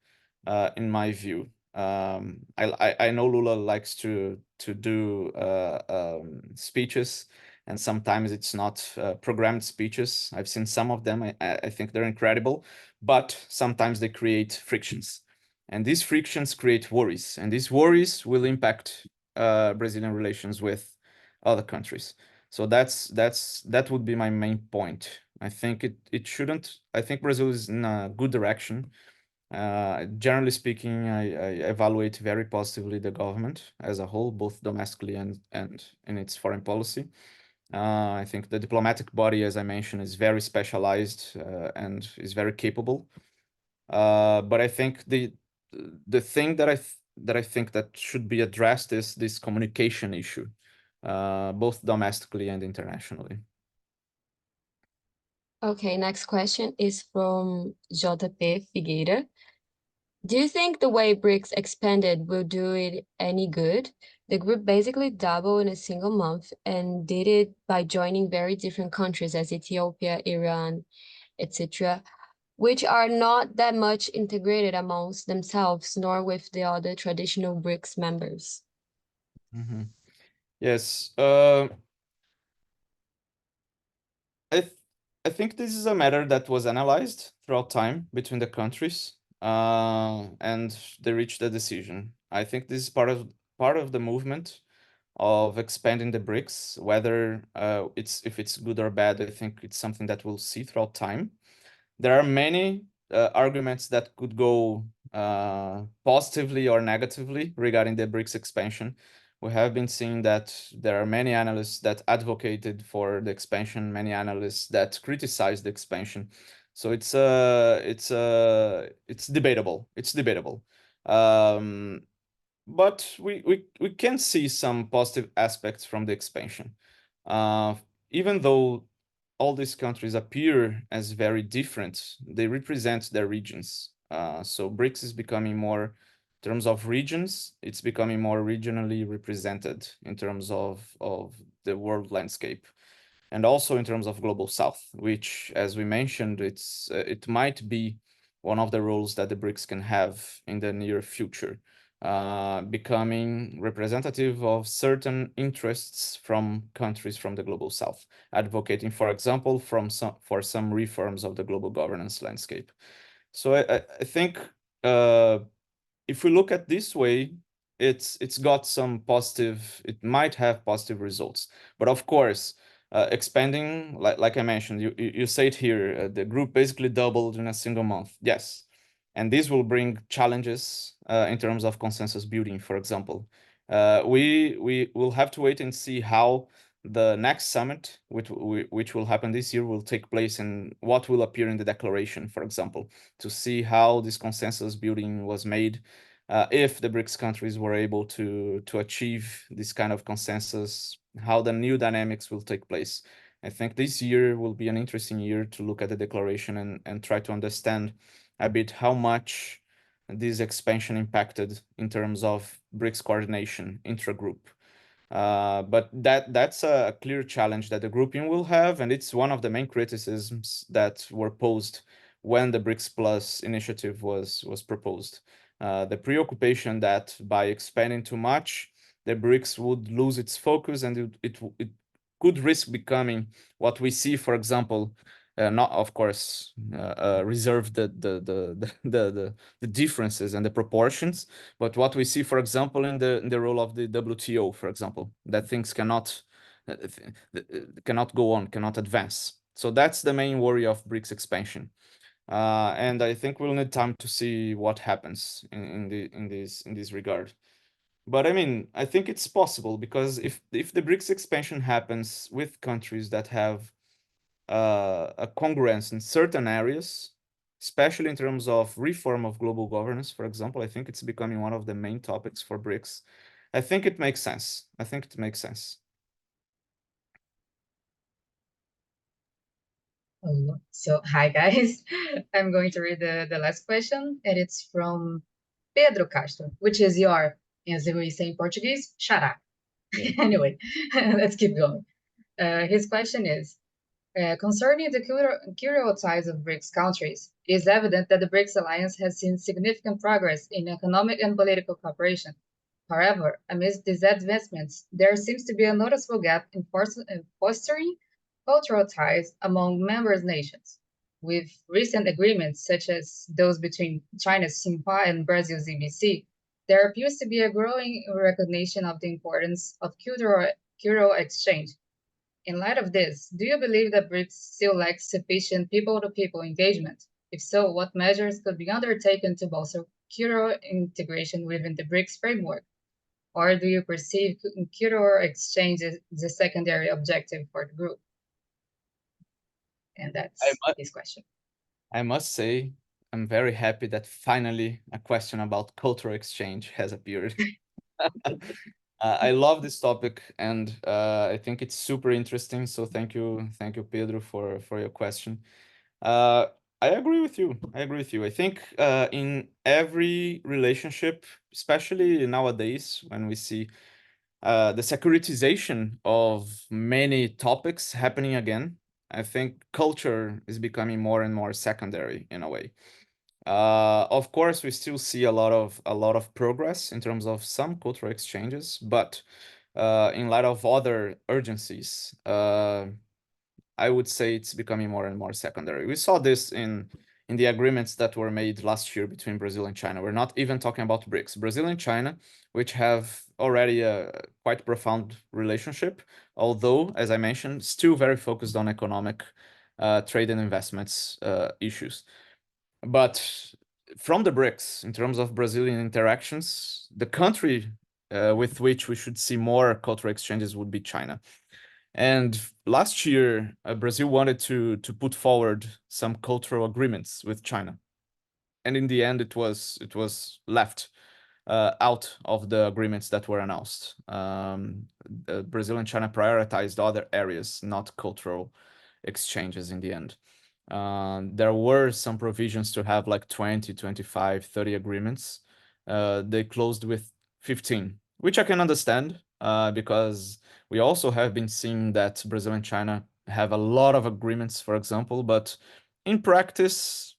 in my view. I know Lula likes to do speeches, and sometimes it's not programmed speeches. I've seen some of them. I think they're incredible, but sometimes they create frictions. And these frictions create worries, and these worries will impact Brazilian relations with other countries. So that would be my main point. I think it shouldn't. I think Brazil is in a good direction. Generally speaking, I evaluate very positively the government as a whole, both domestically and in its foreign policy. I think the diplomatic body, as I mentioned, is very specialized and is very capable. But I think the thing that I think that should be addressed is this communication issue, both domestically and internationally. Okay, next question is from JP Figueira. Do you think the way BRICS expanded will do it any good? The group basically doubled in a single month and did it by joining very different countries as Ethiopia, Iran, etc., which are not that much integrated amongst themselves, nor with the other traditional BRICS members. Mm-hmm. Yes. I think this is a matter that was analyzed throughout time between the countries, and they reached a decision. I think this is part of the movement of expanding the BRICS. Whether if it's good or bad, I think it's something that we'll see throughout time. There are many arguments that could go positively or negatively regarding the BRICS expansion. We have been seeing that there are many analysts that advocated for the expansion, many analysts that criticized the expansion. So it's debatable. It's debatable. But we can see some positive aspects from the expansion. Even though all these countries appear as very different, they represent their regions. So BRICS is becoming more, in terms of regions, it's becoming more regionally represented in terms of the world landscape. And also in terms of Global South, which, as we mentioned, it might be one of the roles that the BRICS can have in the near future, becoming representative of certain interests from countries from the Global South, advocating, for example, for some reforms of the global governance landscape. So I think if we look at this way, it's got some positive, it might have positive results. But of course, expanding, like I mentioned, you say it here, the group basically doubled in a single month. Yes. And this will bring challenges in terms of consensus building, for example. We will have to wait and see how the next summit, which will happen this year, will take place and what will appear in the declaration, for example, to see how this consensus building was made, if the BRICS countries were able to achieve this kind of consensus, how the new dynamics will take place. I think this year will be an interesting year to look at the declaration and try to understand a bit how much this expansion impacted in terms of BRICS coordination intra-group. But that's a clear challenge that the grouping will have, and it's one of the main criticisms that were posed when the BRICS Plus initiative was proposed. The preoccupation that by expanding too much, the BRICS would lose its focus and it could risk becoming what we see, for example, not of course reserve the differences and the proportions, but what we see, for example, in the role of the WTO, for example, that things cannot go on, cannot advance. So that's the main worry of BRICS expansion. And I think we'll need time to see what happens in this regard. But I mean, I think it's possible, because if the BRICS expansion happens with countries that have a congruence in certain areas, especially in terms of reform of global governance, for example. I think it's becoming one of the main topics for BRICS. I think it makes sense. I think it makes sense. So, hi guys. I'm going to read the last question, and it's from Pedro Castro, which is your, as we say in Portuguese, xará. Anyway, let's keep going. His question is, concerning the cultural ties of BRICS countries, it is evident that the BRICS alliance has seen significant progress in economic and political cooperation. However, amidst these advancements, there seems to be a noticeable gap in fostering cultural ties among member nations. With recent agreements, such as those between China's SIRPA and Brazil's EBC, there appears to be a growing recognition of the importance of cultural exchange. In light of this, do you believe that BRICS still lacks sufficient people-to-people engagement? If so, what measures could be undertaken to bolster cultural integration within the BRICS framework? Or do you perceive cultural exchange as the secondary objective for the group? And that's his question. I must say, I'm very happy that finally a question about cultural exchange has appeared. I love this topic, and I think it's super interesting. So thank you, Pedro, for your question. I agree with you. I think in every relationship, especially nowadays, when we see the securitization of many topics happening again, I think culture is becoming more and more secondary in a way. Of course, we still see a lot of progress in terms of some cultural exchanges, but in light of other urgencies, I would say it's becoming more and more secondary. We saw this in the agreements that were made last year between Brazil and China. We're not even talking about BRICS. Brazil and China, which have already a quite profound relationship, although, as I mentioned, still very focused on economic trade and investments issues. But from the BRICS, in terms of Brazilian interactions, the country with which we should see more cultural exchanges would be China. And last year, Brazil wanted to put forward some cultural agreements with China, and in the end, it was left out of the agreements that were announced. Brazil and China prioritized other areas, not cultural exchanges in the end. There were some provisions to have like 20, 25, 30 agreements. They closed with 15, which I can understand because we also have been seeing that Brazil and China have a lot of agreements, for example, but in practice,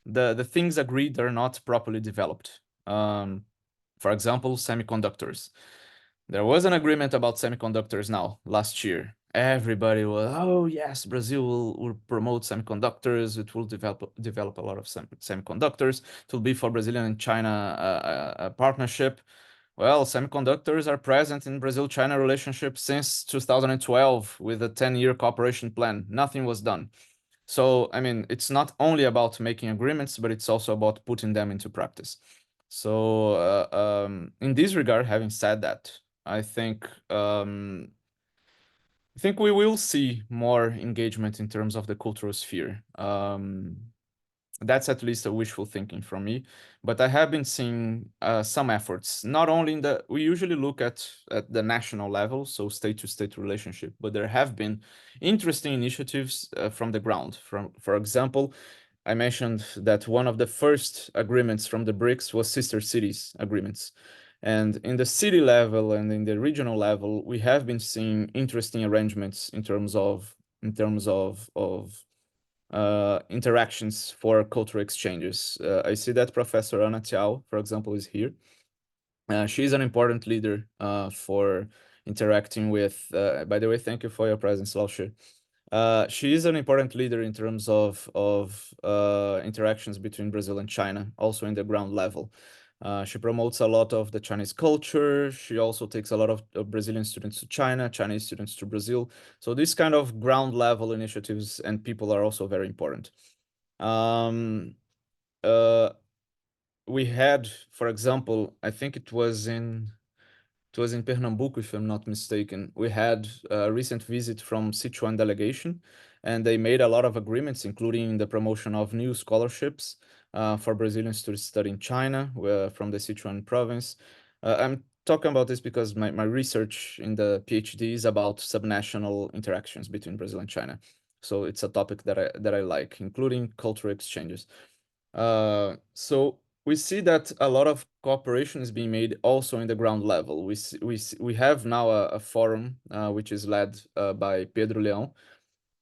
the things agreed are not properly developed. For example, semiconductors. There was an agreement about semiconductors now last year. Everybody was, oh yes, Brazil will promote semiconductors. It will develop a lot of semiconductors. It will be for Brazilian and China a partnership. Well, semiconductors are present in Brazil-China relationship since 2012 with a 10-year cooperation plan. Nothing was done. So, I mean, it's not only about making agreements, but it's also about putting them into practice. So, in this regard, having said that, I think we will see more engagement in terms of the cultural sphere. That's at least a wishful thinking from me, but I have been seeing some efforts. Not only we usually look at the national level, so state-to-state relationship, but there have been interesting initiatives from the ground. For example, I mentioned that one of the first agreements from the BRICS was sister cities agreements. And in the city level and in the regional level, we have been seeing interesting arrangements in terms of interactions for cultural exchanges. I see that Professor Ana Tiao, for example, is here. She's an important leader for interacting with, by the way, thank you for your presence, Laoshi. She is an important leader in terms of interactions between Brazil and China, also in the ground level. She promotes a lot of the Chinese culture. She also takes a lot of Brazilian students to China, Chinese students to Brazil. So these kind of ground level initiatives and people are also very important. We had, for example, I think it was in it was in Pernambuco, if I'm not mistaken. We had a recent visit from Sichuan delegation, and they made a lot of agreements, including the promotion of new scholarships for Brazilians to study in China from the Sichuan province. I'm talking about this because my research in the PhD is about subnational interactions between Brazil and China. So it's a topic that I like, including cultural exchanges. So we see that a lot of cooperation is being made also in the ground level. We have now a forum which is led by Pedro Leão,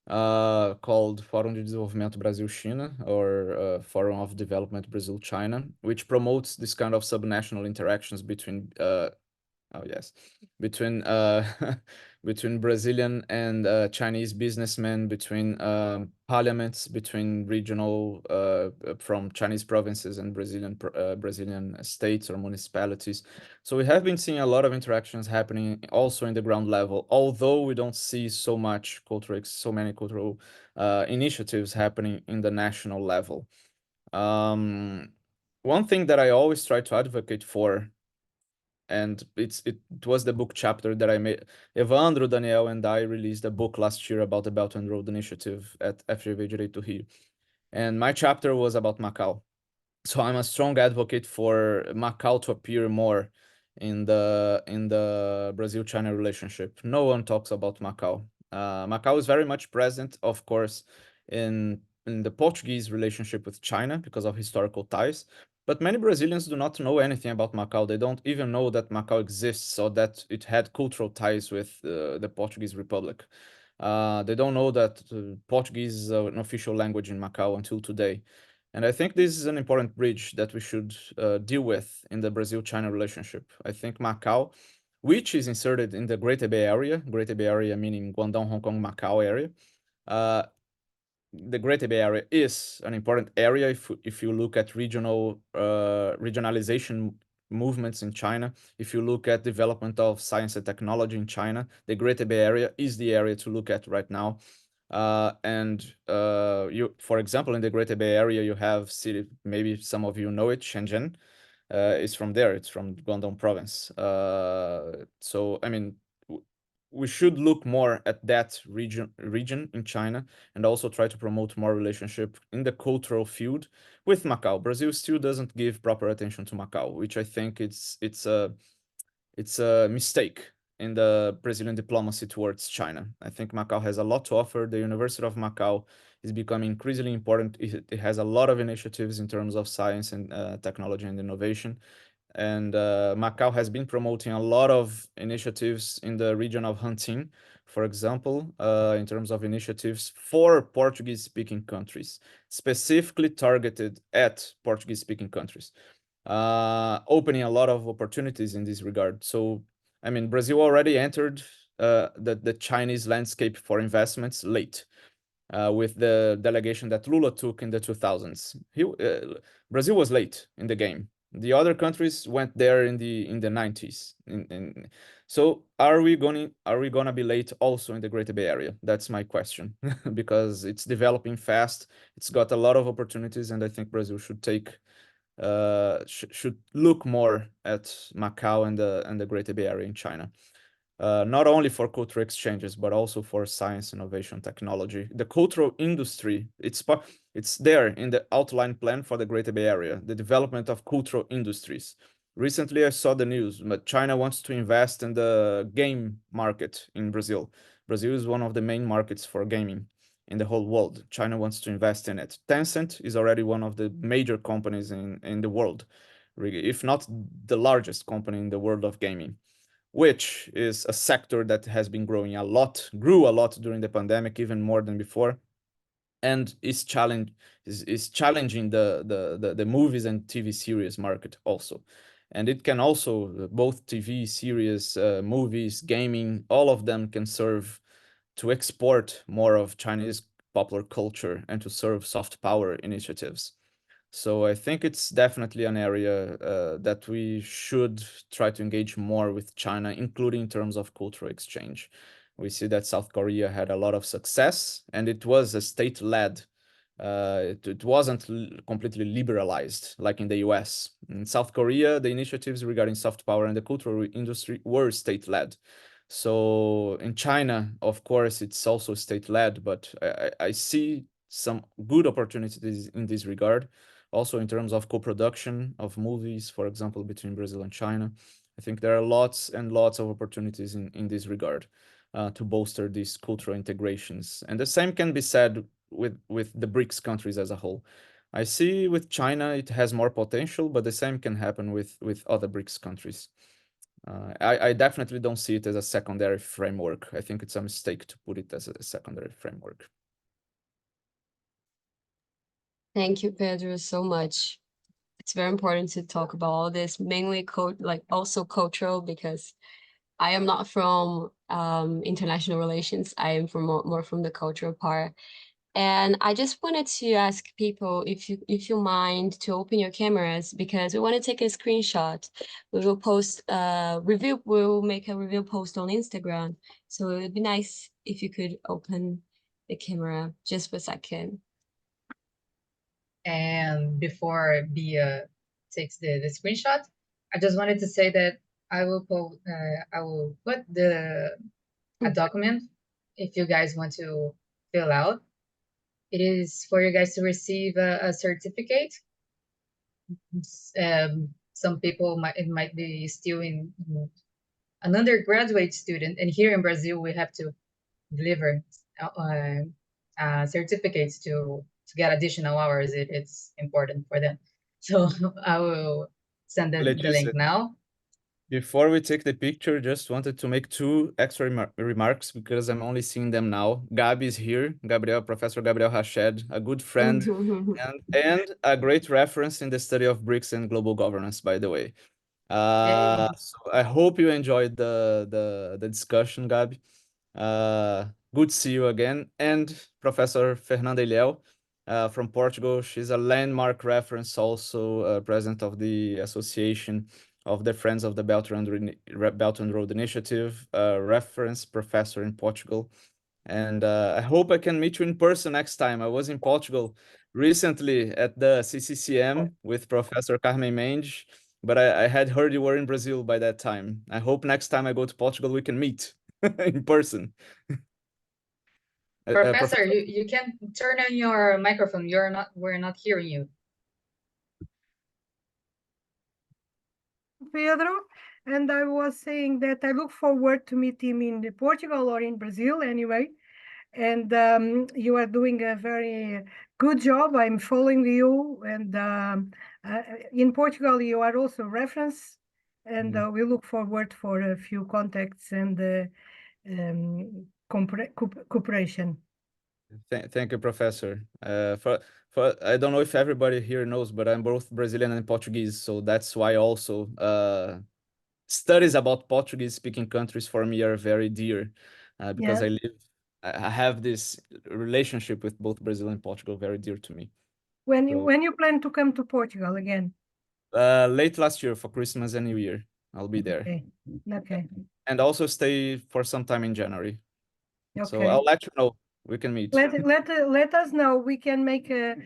called Fórum de Desenvolvimento Brasil-China, or Forum of Development Brazil-China, which promotes this kind of subnational interactions between between between Brazilian and Chinese businessmen, between parliaments, between regional from Chinese provinces and Brazilian states or municipalities. So we have been seeing a lot of interactions happening also in the ground level, although we don't see so many cultural initiatives happening in the national level. One thing that I always try to advocate for, and it was the book chapter that I made. Evandro, Daniel, and I released a book last year about the Belt and Road Initiative at FGV Direito Rio. And my chapter was about Macau. So I'm a strong advocate for Macau to appear more in the Brazil-China relationship. No one talks about Macau. Macau is very much present, of course, in the Portuguese relationship with China because of historical ties. But many Brazilians do not know anything about Macau. They don't even know that Macau exists or that it had cultural ties with the Portuguese Republic. They don't know that Portuguese is an official language in Macau until today. And I think this is an important bridge that we should deal with in the Brazil-China relationship. I think Macau, which is inserted in the Greater Bay Area meaning Guangdong, Hong Kong, Macau area, the Greater Bay Area is an important area if you look at regionalization movements in China. If you look at development of science and technology in China, the Greater Bay Area is the area to look at right now. For example, in the Greater Bay Area, you have city, maybe some of you know it, Shenzhen. It's from there. It's from Guangdong province. So I mean, we should look more at that region in China and also try to promote more relationship in the cultural field with Macau. Brazil still doesn't give proper attention to Macau, which I think it's a mistake in the Brazilian diplomacy towards China. I think Macau has a lot to offer. The University of Macau is becoming increasingly important. It has a lot of initiatives in terms of science and technology and innovation. And Macau has been promoting a lot of initiatives in the region of Hunting, for example, in terms of initiatives for Portuguese-speaking countries, specifically targeted at Portuguese-speaking countries, opening a lot of opportunities in this regard. So, I mean, Brazil already entered the Chinese landscape for investments late. With the delegation that Lula took in the 2000s. Brazil was late in the game. The other countries went there in the 90s. So are we gonna be late also in the Greater Bay Area? That's my question, because it's developing fast. It's got a lot of opportunities, and I think Brazil should take should look more at Macau and the Greater Bay Area in China. Not only for cultural exchanges, but also for science, innovation, technology. The cultural industry, it's there in the outline plan for the Greater Bay Area, the development of cultural industries. Recently, I saw the news, but China wants to invest in the game market in Brazil. Brazil is one of the main markets for gaming in the whole world. China wants to invest in it. Tencent is already one of the major companies in the world, if not the largest company in the world of gaming, which is a sector that has been grew a lot during the pandemic, even more than before, and is challenging the movies and TV series market also. And it can also, both TV series, movies, gaming, all of them can serve to export more of Chinese popular culture and to serve soft power initiatives. So I think it's definitely an area that we should try to engage more with China, including in terms of cultural exchange. We see that South Korea had a lot of success, and it was a state-led It wasn't completely liberalized like in the US. In South Korea, the initiatives regarding soft power and the cultural industry were state-led. So in China, of course, it's also state-led, but I see some good opportunities in this regard. Also in terms of co-production of movies, for example, between Brazil and China. I think there are lots and lots of opportunities in this regard to bolster these cultural integrations. And the same can be said with the BRICS countries as a whole. I see with China, it has more potential, but the same can happen with other BRICS countries. I definitely don't see it as a secondary framework. I think it's a mistake to put it as a secondary framework. Thank you, Pedro, so much. It's very important to talk about all this, mainly also cultural, because I am not from international relations. I am from more from the cultural part. And I just wanted to ask people if you mind to open your cameras, because we want to take a screenshot. We will post review. We'll make a review post on Instagram. So it would be nice if you could open the camera just for a second. And before Bia takes the screenshot, I just wanted to say that I will put a document if you guys want to fill out. It is for you guys to receive a certificate. Some people might be still in an undergraduate student, and here in Brazil we have to deliver certificates to get additional hours. It's important for them. So I will send the link now. Before we take the picture, just wanted to make two extra remarks because I'm only seeing them now. Gabi is here, Professor Gabriel Rached, a good friend and a great reference in the study of BRICS and global governance, by the way. So I hope you enjoyed the discussion, Gabi. Good to see you again. And Professor Fernanda Ilhéu from Portugal. She's a landmark reference, also president of the Association of the Friends of the Belt and Road Initiative, reference professor in Portugal. And I hope I can meet you in person next time. I was in Portugal recently at the CCCM with Professor Carmen Mendes, but I had heard you were in Brazil by that time. I hope next time I go to Portugal, we can meet in person. Professor, you can turn on your microphone. We're not hearing you. Pedro, and I was saying that I look forward to meet him in Portugal or in Brazil anyway. And you are doing a very good job. I'm following you. And in Portugal, you are also reference. And we look forward for a few contacts and cooperation. Thank you, Professor. I don't know if everybody here knows, but I'm both Brazilian and Portuguese, so that's why also studies about Portuguese-speaking countries for me are very dear, because I have this relationship with both Brazil and Portugal very dear to me. When you plan to come to Portugal again? Late last year for Christmas and New Year, I'll be there. Okay. And also stay for some time in January. Okay. So I'll let you know. We can meet. Let us know. We can make a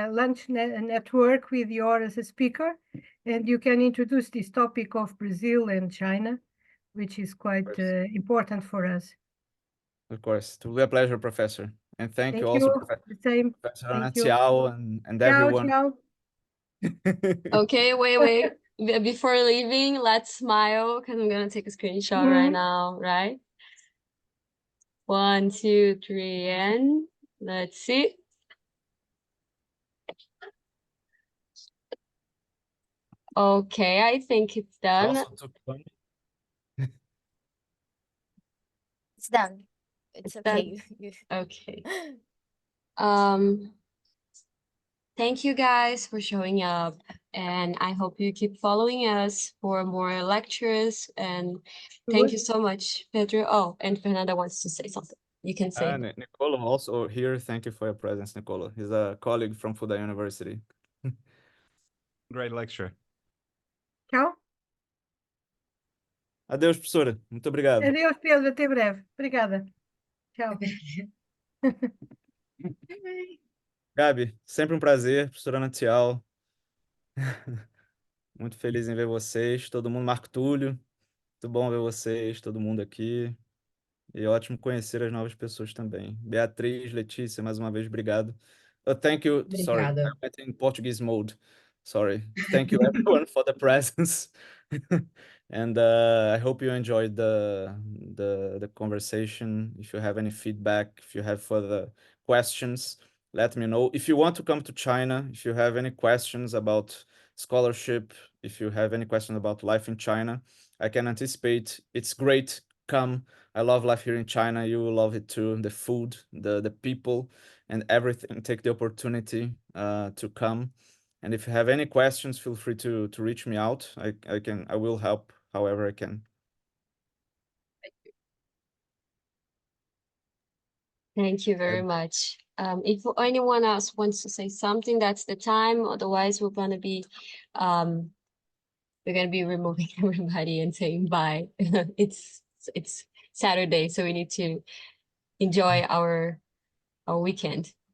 lunch network with you as a speaker, and you can introduce this topic of Brazil and China, which is quite important for us. Of course. It will be a pleasure, Professor. And thank you also, Professor Ciao, and everyone. Ciao. Okay, wait. Before leaving, let's smile because I'm going to take a screenshot right now, right? 1, 2, 3, and let's see. Okay, I think it's done. It's done. It's okay. Okay. Thank you guys for showing up, and I hope you keep following us for more lectures. And thank you so much, Pedro. Oh, and Fernanda wants to say something. You can say. Nicolo also here. Thank you for your presence, Nicolo. He's a colleague from Fudan University. Great lecture. Tchau. Adeus, professora. Muito obrigado. Adeus, Pedro. Até breve. Obrigada. Tchau. Gabi, sempre um prazer, professora Ana Tial. Muito feliz em ver vocês, todo mundo, Marco Túlio, muito bom ver vocês, todo mundo aqui. E ótimo conhecer as novas pessoas também. Beatriz, Letícia, mais uma vez, obrigado. Thank you, sorry, I Obrigada. went in Portuguese mode. Sorry. Thank you everyone for the presence. And I hope you enjoyed the conversation. If you have any feedback, if you have further questions, let me know. If you want to come to China, if you have any questions about scholarship, if you have any questions about life in China, I can anticipate it's great. Come. I love life here in China. You will love it too. The food, the people, and everything. Take the opportunity to come. And if you have any questions, feel free to reach me out. I will help however I can. Thank you very much. If anyone else wants to say something, that's the time. Otherwise, we're gonna be removing everybody and saying bye. It's Saturday, so we need to enjoy our weekend.